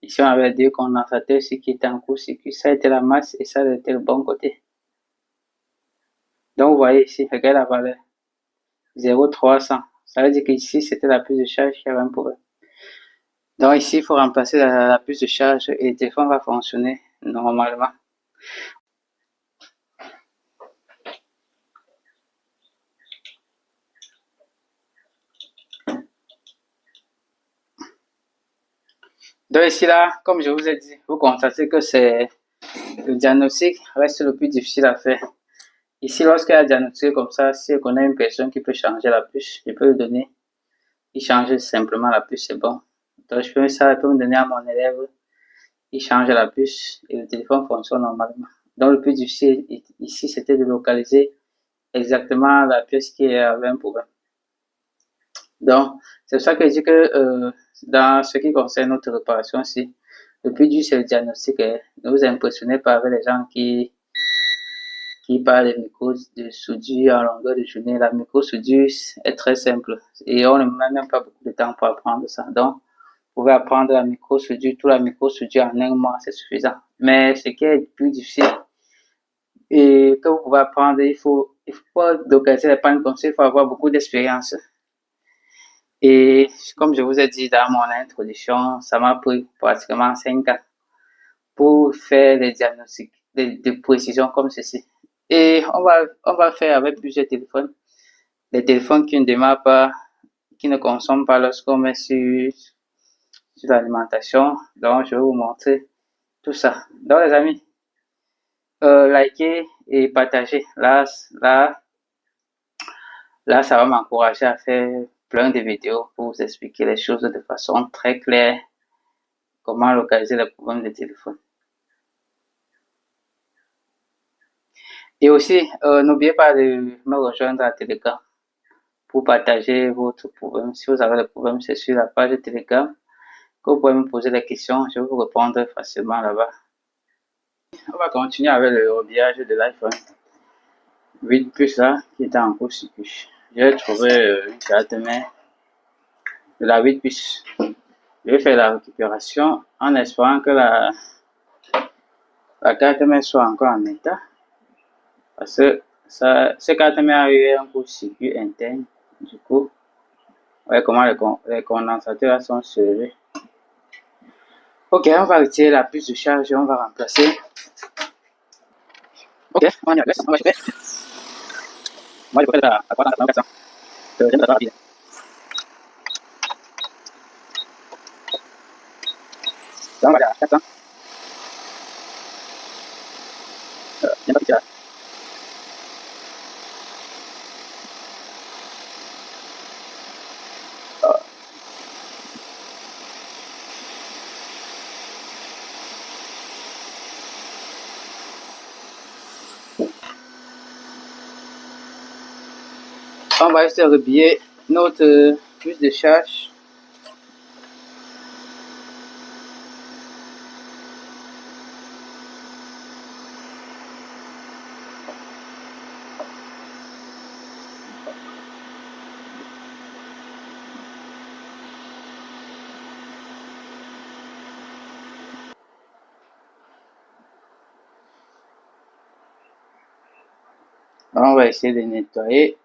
Ici, on avait deux condensateurs, ce qui était en court-circuit. Ça a été la masse et ça a été le bon côté. Donc, vous voyez ici, regardez la valeur. 0,300. Ça veut dire qu'ici, c'était la puce de charge qui avait un problème. Donc, ici, il faut remplacer la puce de charge et le téléphone va fonctionner normalement. Donc ici là, comme je vous ai dit, vous constatez que c'est le diagnostic reste le plus difficile à faire. Ici, lorsqu'il y a un diagnostic comme ça, si on a une personne qui peut changer la puce, je peux lui donner, il change simplement la puce, c'est bon. Donc je peux me donner à mon élève, il change la puce et le téléphone fonctionne normalement. Donc le plus difficile ici, c'était de localiser exactement la pièce qui avait un problème. Donc, c'est pour ça que je dis que dans ce qui concerne notre réparation ici, le plus dur, c'est le diagnostic. Ne vous impressionnez pas avec les gens qui parlent des micros de soudure en longueur de journée. La micro-soudure est très simple et on ne met même pas beaucoup de temps pour apprendre ça. Donc, vous pouvez apprendre la micro-soudure, toute la micro-soudure en un mois, c'est suffisant. Mais ce qui est plus difficile et que vous pouvez apprendre, il faut pas localiser les pannes comme ça, il faut avoir beaucoup d'expérience. Et comme je vous ai dit dans mon introduction, ça m'a pris pratiquement 5 ans pour faire des diagnostics de précision comme ceci. Et on va faire avec plusieurs téléphones. Des téléphones qui ne démarrent pas, qui ne consomment pas lorsqu'on met sur l'alimentation. Donc, je vais vous montrer tout ça. Donc, les amis, likez et partagez. Là, ça va m'encourager à faire plein de vidéos pour vous expliquer les choses de façon très claire. Comment localiser les problèmes de téléphone. Et aussi, n'oubliez pas de me rejoindre à Telegram pour partager votre problème. Si vous avez des problèmes, c'est sur la page de Telegram que vous pouvez me poser des questions. Je vais vous répondre facilement là-bas. On va continuer avec le habillage de l'iPhone 8 Plus là, qui est en cours circuit. J'ai trouvé une carte mère de la 8 Plus. Je vais faire la récupération en espérant que la carte mère soit encore en état. Parce que ce carte mère a eu un court circuit interne. Du coup, ouais, comment les condensateurs sont serrés. Ok, on va retirer la puce de charge et on va remplacer. Ok, on y est, on va chauffer. Moi, je préfère la 400. J'aime la rapide. Donc, on va aller à 400. J'aime pas tout ça. On va essayer de rebiller notre puce de charge. On va essayer de nettoyer.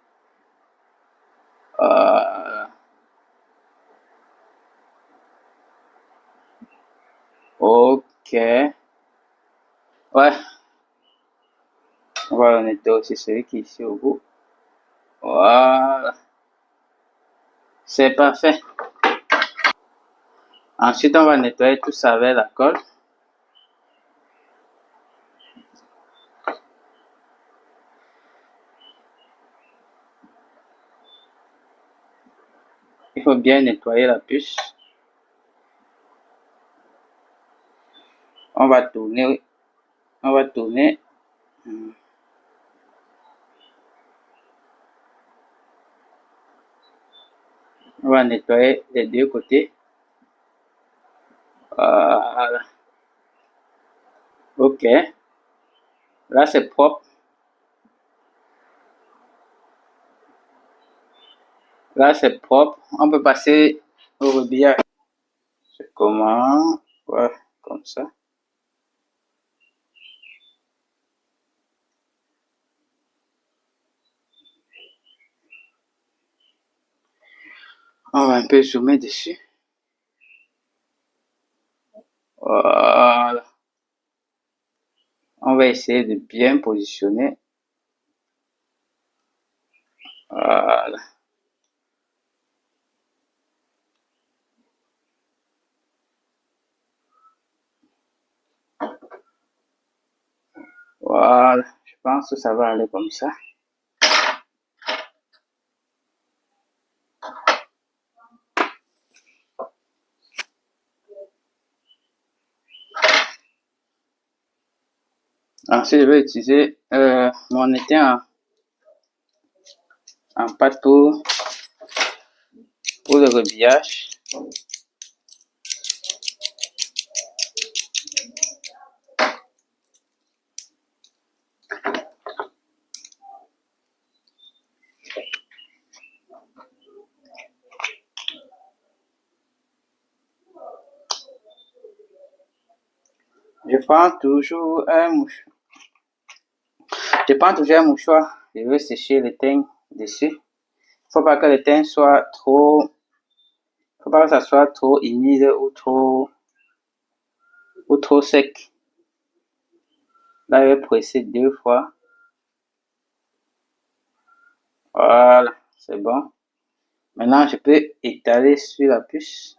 Ok. Ouais. On va nettoyer aussi celui qui est ici au bout. Voilà. C'est parfait. Ensuite, on va nettoyer tout ça avec la colle. Il faut bien nettoyer la puce. On va tourner. On va tourner. On va nettoyer les deux côtés. Voilà. Ok. Là, c'est propre. Là, c'est propre. On peut passer au rebillage. C'est comment? Ouais, comme ça. On va un peu zoomer dessus. Voilà. On va essayer de bien positionner. Voilà. Voilà. Je pense que ça va aller comme ça. Ensuite, je vais utiliser mon étain en pâte pour le rhabillage. Je prends toujours un mouchoir. Je veux sécher le teint dessus. Faut pas que le teint soit trop, faut pas que ça soit trop humide ou trop sec. Là, je vais presser 2 fois. Voilà, c'est bon. Maintenant, je peux étaler sur la puce.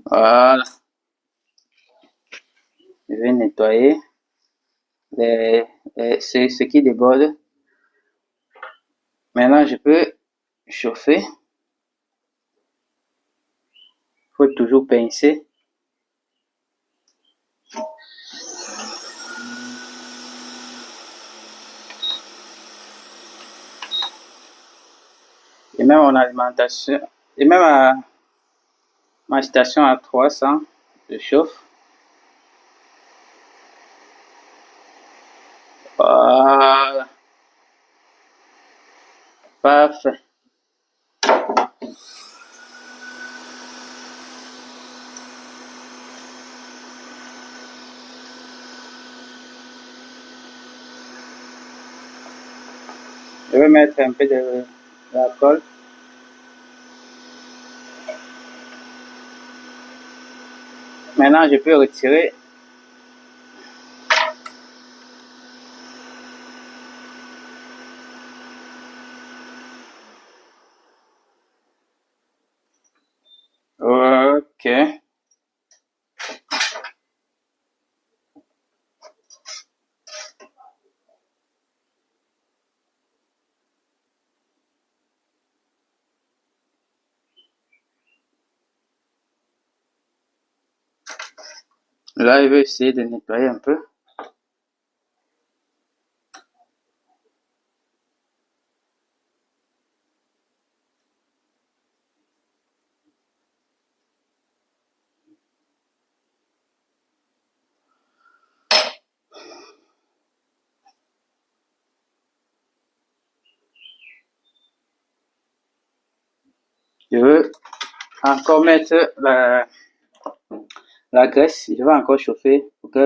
Voilà. Je vais nettoyer ce qui déborde. Maintenant, je peux chauffer. Il faut toujours pincer. Et même en alimentation, et même à ma station à 300, je chauffe. Voilà. Parfait. Je vais mettre un peu de l'alcool. Maintenant, je peux retirer. Ok. Là, je vais essayer de nettoyer un peu. Je veux encore mettre la graisse. Je vais encore chauffer pour que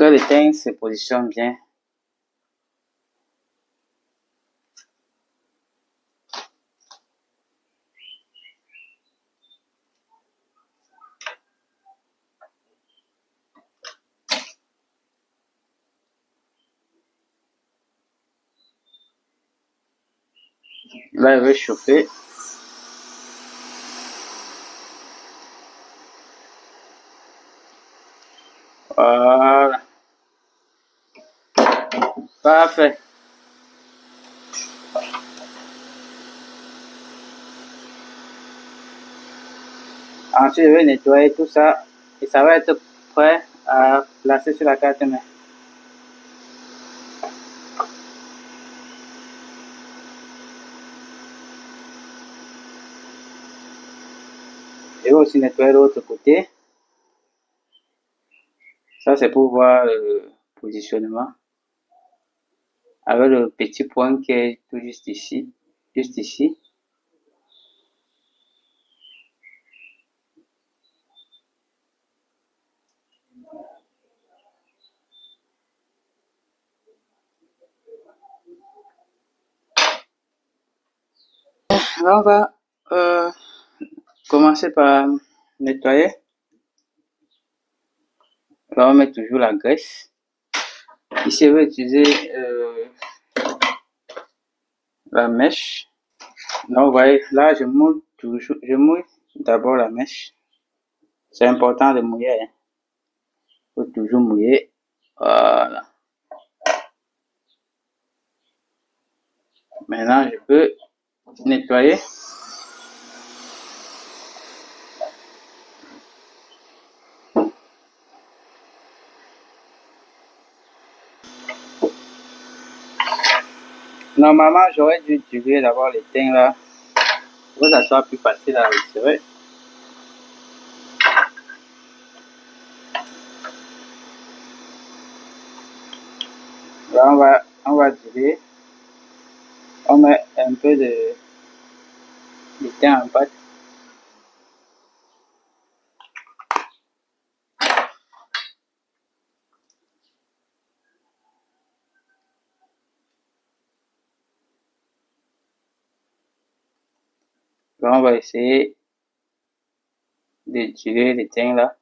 le teint se positionne bien. Là, je vais chauffer. Voilà. Parfait. Ensuite, je vais nettoyer tout ça et ça va être prêt à placer sur la carte mère. Je vais aussi nettoyer l'autre côté. Ça, c'est pour voir le positionnement. Avec le petit point qui est tout juste ici. Juste ici. Là, on va commencer par nettoyer. Là, on met toujours la graisse. Ici, on va utiliser la mèche. Donc, vous voyez, là, je mouille d'abord la mèche. C'est important de mouiller. Il faut toujours mouiller. Voilà. Maintenant, je peux nettoyer. Normalement, j'aurais dû utiliser d'abord les teintes là, pour que ça soit plus facile à retirer. Là, on va tirer. On met un peu de thym en pâte. Là, on va essayer de tirer les teintes là.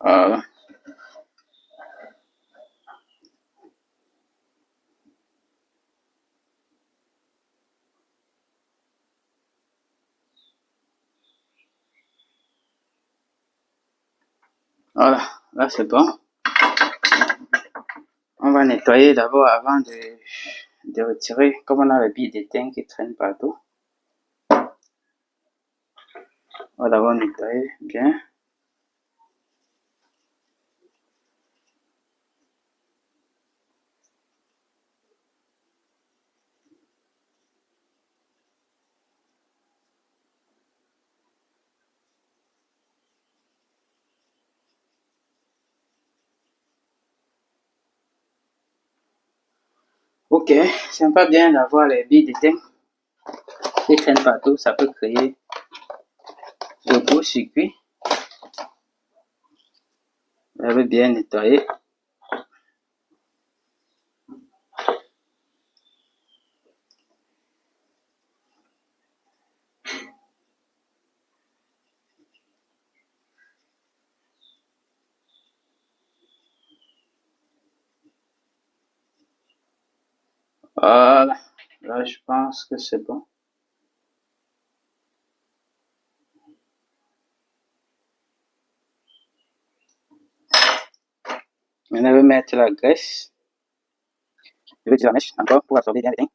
Voilà. Voilà, là c'est bon. On va nettoyer d'abord avant de retirer, comme on a les billes de thym qui traînent partout. On va d'abord nettoyer bien. Ok, c'est pas bien d'avoir les billes de thym qui traînent partout, ça peut créer de gros circuits. Vous avez bien nettoyé. Voilà, là je pense que c'est bon. Maintenant, je vais mettre la graisse. Je vais utiliser la mèche encore pour absorber bien les thym.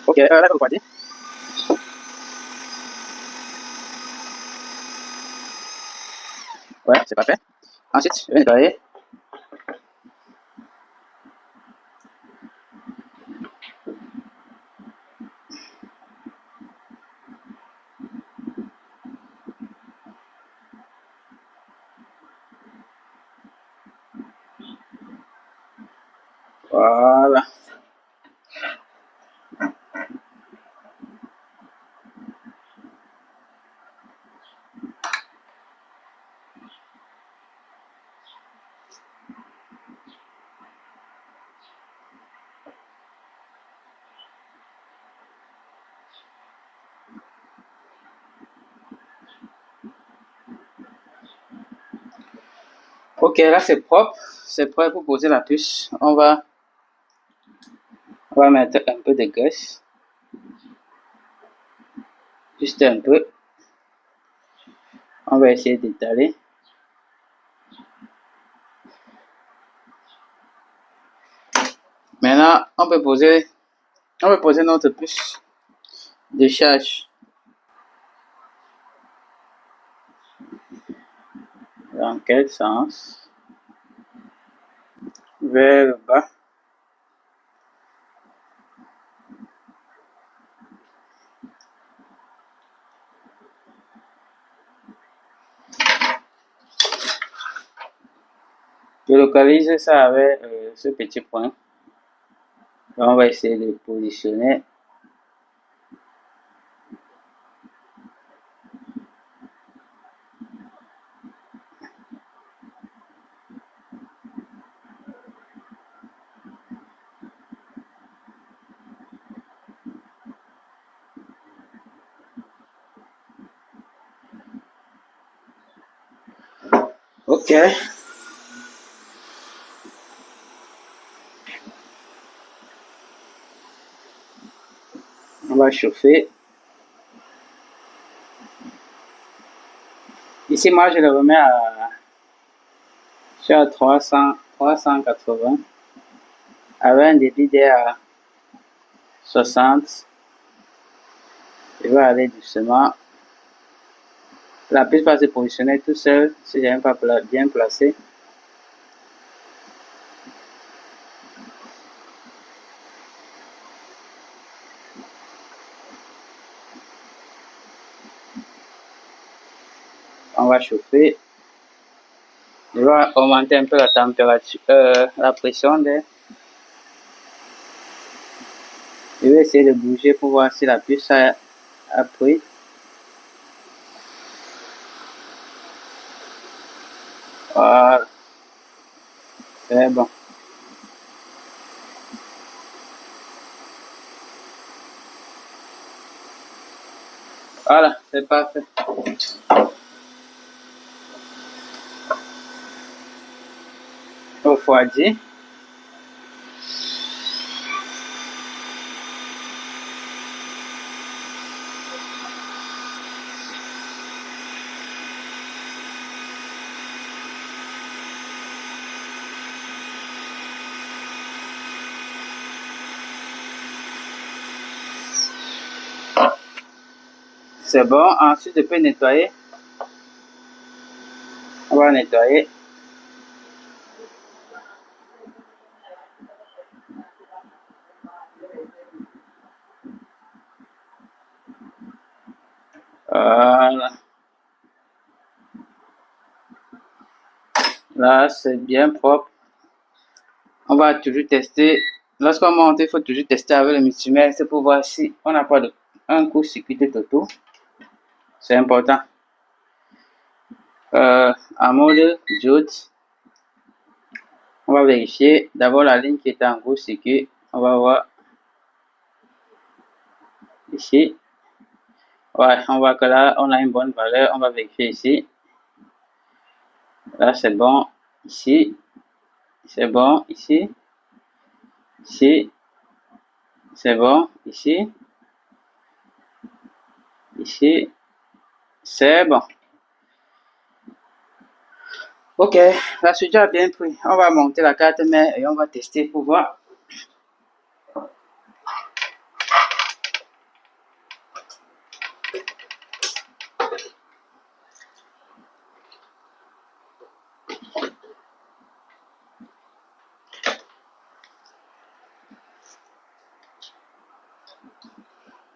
Ok, là, vous voyez. Ouais, c'est parfait. Ensuite, je vais nettoyer. Voilà. Ok, là c'est propre. C'est prêt pour poser la puce. On va mettre un peu de graisse. Juste un peu. On va essayer d'étaler. Maintenant, on peut poser notre puce de charge. Dans quel sens? Vers le bas. Je localise ça avec ce petit point. Donc, on va essayer de positionner. Ok. On va chauffer. Ici, moi, je le remets sur 380 avec un débit à 60. Je vais aller doucement. La puce va se positionner tout seul si je n'ai pas bien placé. On va chauffer. Je vais augmenter un peu la température, la pression d'air. Je vais essayer de bouger pour voir si la puce a pris. Voilà. C'est bon. Voilà, c'est parfait. Refroidi. C'est bon. Ensuite, je peux nettoyer. On va nettoyer. Voilà. Là, c'est bien propre. On va toujours tester. Lorsqu'on monte, il faut toujours tester avec le multimètre pour voir si on n'a pas un court-circuit total. C'est important. En mode diode, on va vérifier d'abord la ligne qui est en court-circuit. On va voir ici. Ouais, on voit que là, on a une bonne valeur. On va vérifier ici. Là, c'est bon. Ici, c'est bon. Ici, ici, c'est bon. Ici, ici, c'est bon. Ok, la soudure a bien pris. On va monter la carte mère et on va tester pour voir.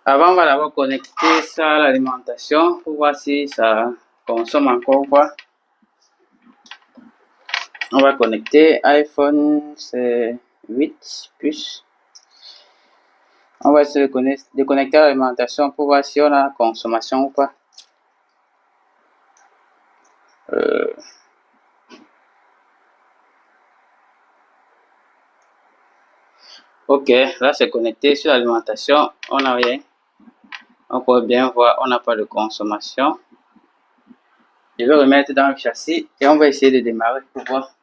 Avant, on va d'abord connecter ça à l'alimentation pour voir si ça consomme encore ou pas. On va connecter iPhone, c'est 8 plus. On va essayer de connecter à l'alimentation pour voir si on a consommation ou pas. Ok, là c'est connecté sur l'alimentation, on n'a rien. On peut bien voir, on n'a pas de consommation. Je vais remettre dans le châssis et on va essayer de démarrer pour voir.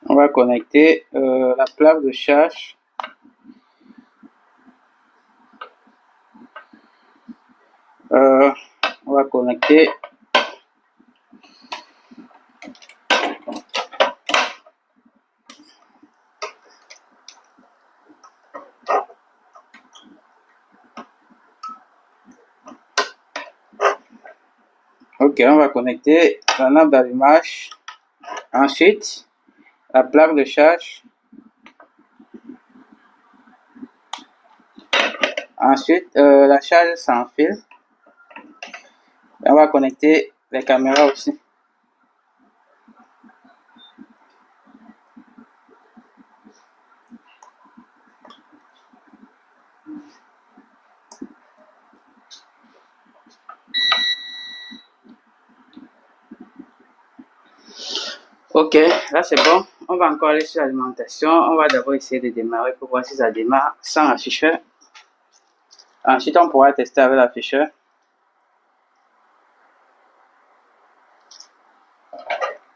On va connecter la plaque de charge. On va connecter ok, on va connecter la lampe d'allumage. Ensuite, la plaque de charge. Ensuite, la charge sans fil. Et on va connecter les caméras aussi. Ok, là c'est bon. On va encore aller sur l'alimentation. On va d'abord essayer de démarrer pour voir si ça démarre sans afficheur. Ensuite, on pourra tester avec l'afficheur.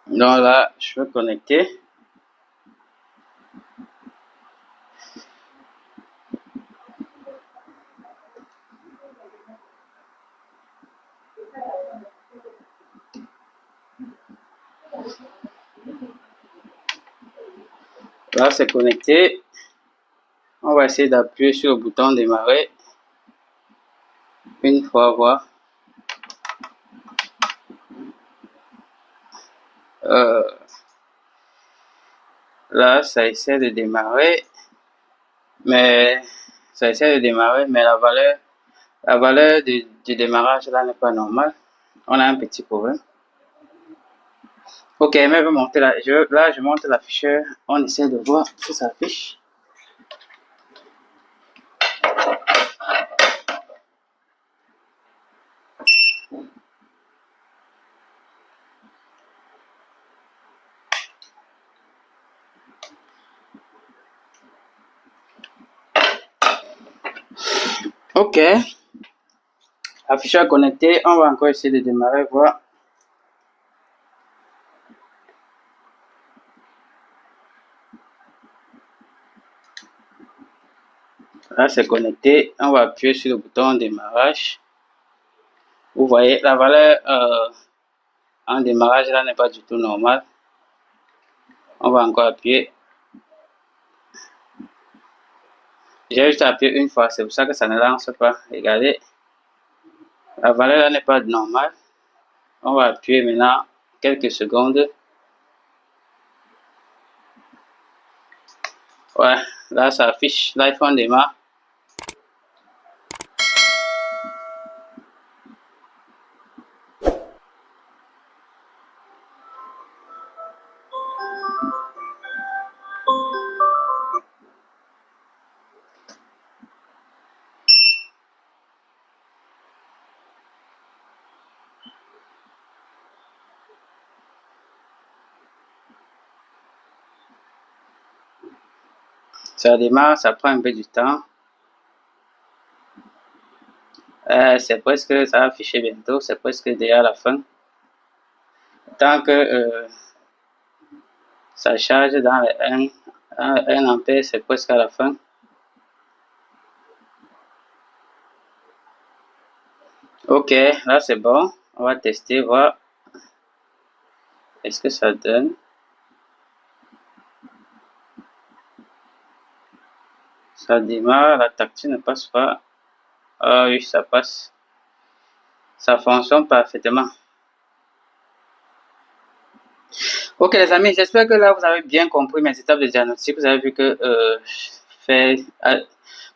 Donc là, je vais connecter. Là, c'est connecté. On va essayer d'appuyer sur le bouton démarrer. Une fois, voir. Là, ça essaie de démarrer. Mais la valeur du démarrage là n'est pas normale. On a un petit problème. Ok, mais je vais monter là. Là, je monte l'afficheur. On essaie de voir si ça affiche. Ok. Afficheur connecté. On va encore essayer de démarrer, voir. Là, c'est connecté. On va appuyer sur le bouton démarrage. Vous voyez, la valeur en démarrage là n'est pas du tout normale. On va encore appuyer. J'ai juste appuyé une fois, c'est pour ça que ça ne lance pas. Regardez, la valeur là n'est pas normale. On va appuyer maintenant quelques secondes. Ouais, là ça affiche, l'iPhone démarre. Ça démarre, ça prend un peu du temps. C'est presque, ça va afficher bientôt, c'est presque déjà la fin. Tant que Ça charge dans les 1 ampère, c'est presque à la fin. Ok, là c'est bon. On va tester, voir. Est-ce que ça donne? Ça démarre, la tactile ne passe pas. Ah oui, ça passe. Ça fonctionne parfaitement. Ok les amis, j'espère que là vous avez bien compris mes étapes de diagnostic. Vous avez vu que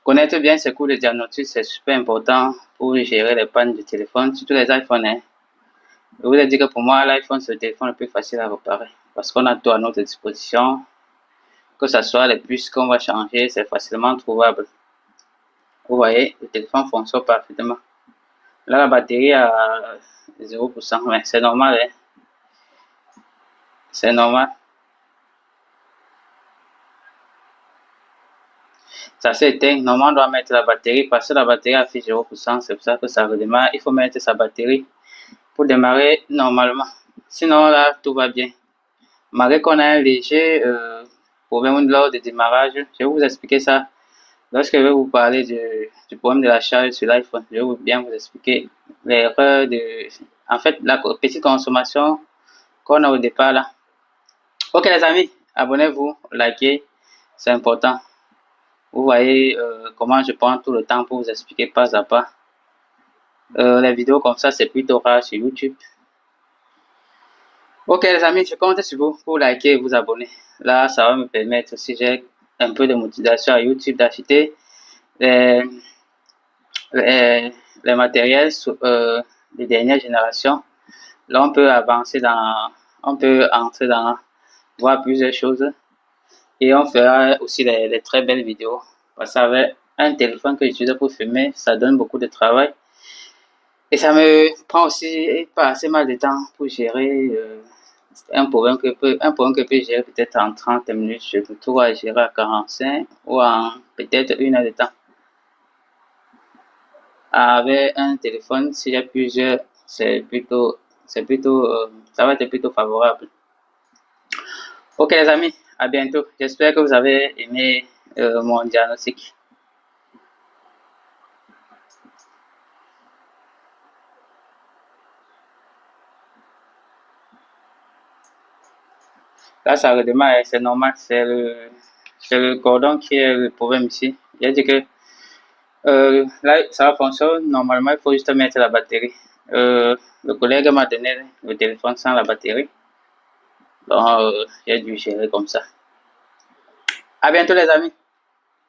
connaître bien ces cours de diagnostic, c'est super important pour gérer les pannes du téléphone, surtout les iPhones. Hein. Je vous ai dit que pour moi, l'iPhone, c'est le téléphone le plus facile à réparer parce qu'on a tout à notre disposition. Que ce soit les puces qu'on va changer, c'est facilement trouvable. Vous voyez, le téléphone fonctionne parfaitement. Là, la batterie à 0%, mais c'est normal. Hein. C'est normal. Ça s'éteint. Normalement, on doit mettre la batterie parce que la batterie affiche 0%. C'est pour ça que ça redémarre. Il faut mettre sa batterie pour démarrer normalement. Sinon, là, tout va bien. Malgré qu'on a un léger problème lors du démarrage, je vais vous expliquer ça. Lorsque je vais vous parler du problème de la charge sur l'iPhone, je vais bien vous expliquer l'erreur de... En fait, la petite consommation qu'on a au départ là. Ok les amis, abonnez-vous, likez, c'est important. Vous voyez comment je prends tout le temps pour vous expliquer pas à pas. Les vidéos comme ça, c'est plutôt rare sur YouTube. Ok les amis, je compte sur vous pour liker et vous abonner. Là, ça va me permettre, si j'ai un peu de motivation à YouTube, d'acheter les, les matériels de dernière génération. Là, on peut avancer on peut entrer dans, voir plusieurs choses. Et on fera aussi les très belles vidéos. Parce qu'avec un téléphone que j'utilise pour filmer, ça donne beaucoup de travail. Et ça me prend aussi pas assez mal de temps pour gérer un problème que peut gérer peut-être en 30 minutes. Je peux tout gérer à 45 ou en peut-être 1 heure de temps. Avec un téléphone, s'il y a plusieurs, ça va être plutôt favorable. Ok les amis, à bientôt. J'espère que vous avez aimé mon diagnostic. Là, ça redémarre, c'est normal, c'est le cordon qui est le problème ici. Il a dit que là, ça fonctionne normalement, il faut juste mettre la batterie. Le collègue m'a donné le téléphone sans la batterie, donc j'ai dû gérer comme ça. À bientôt les amis.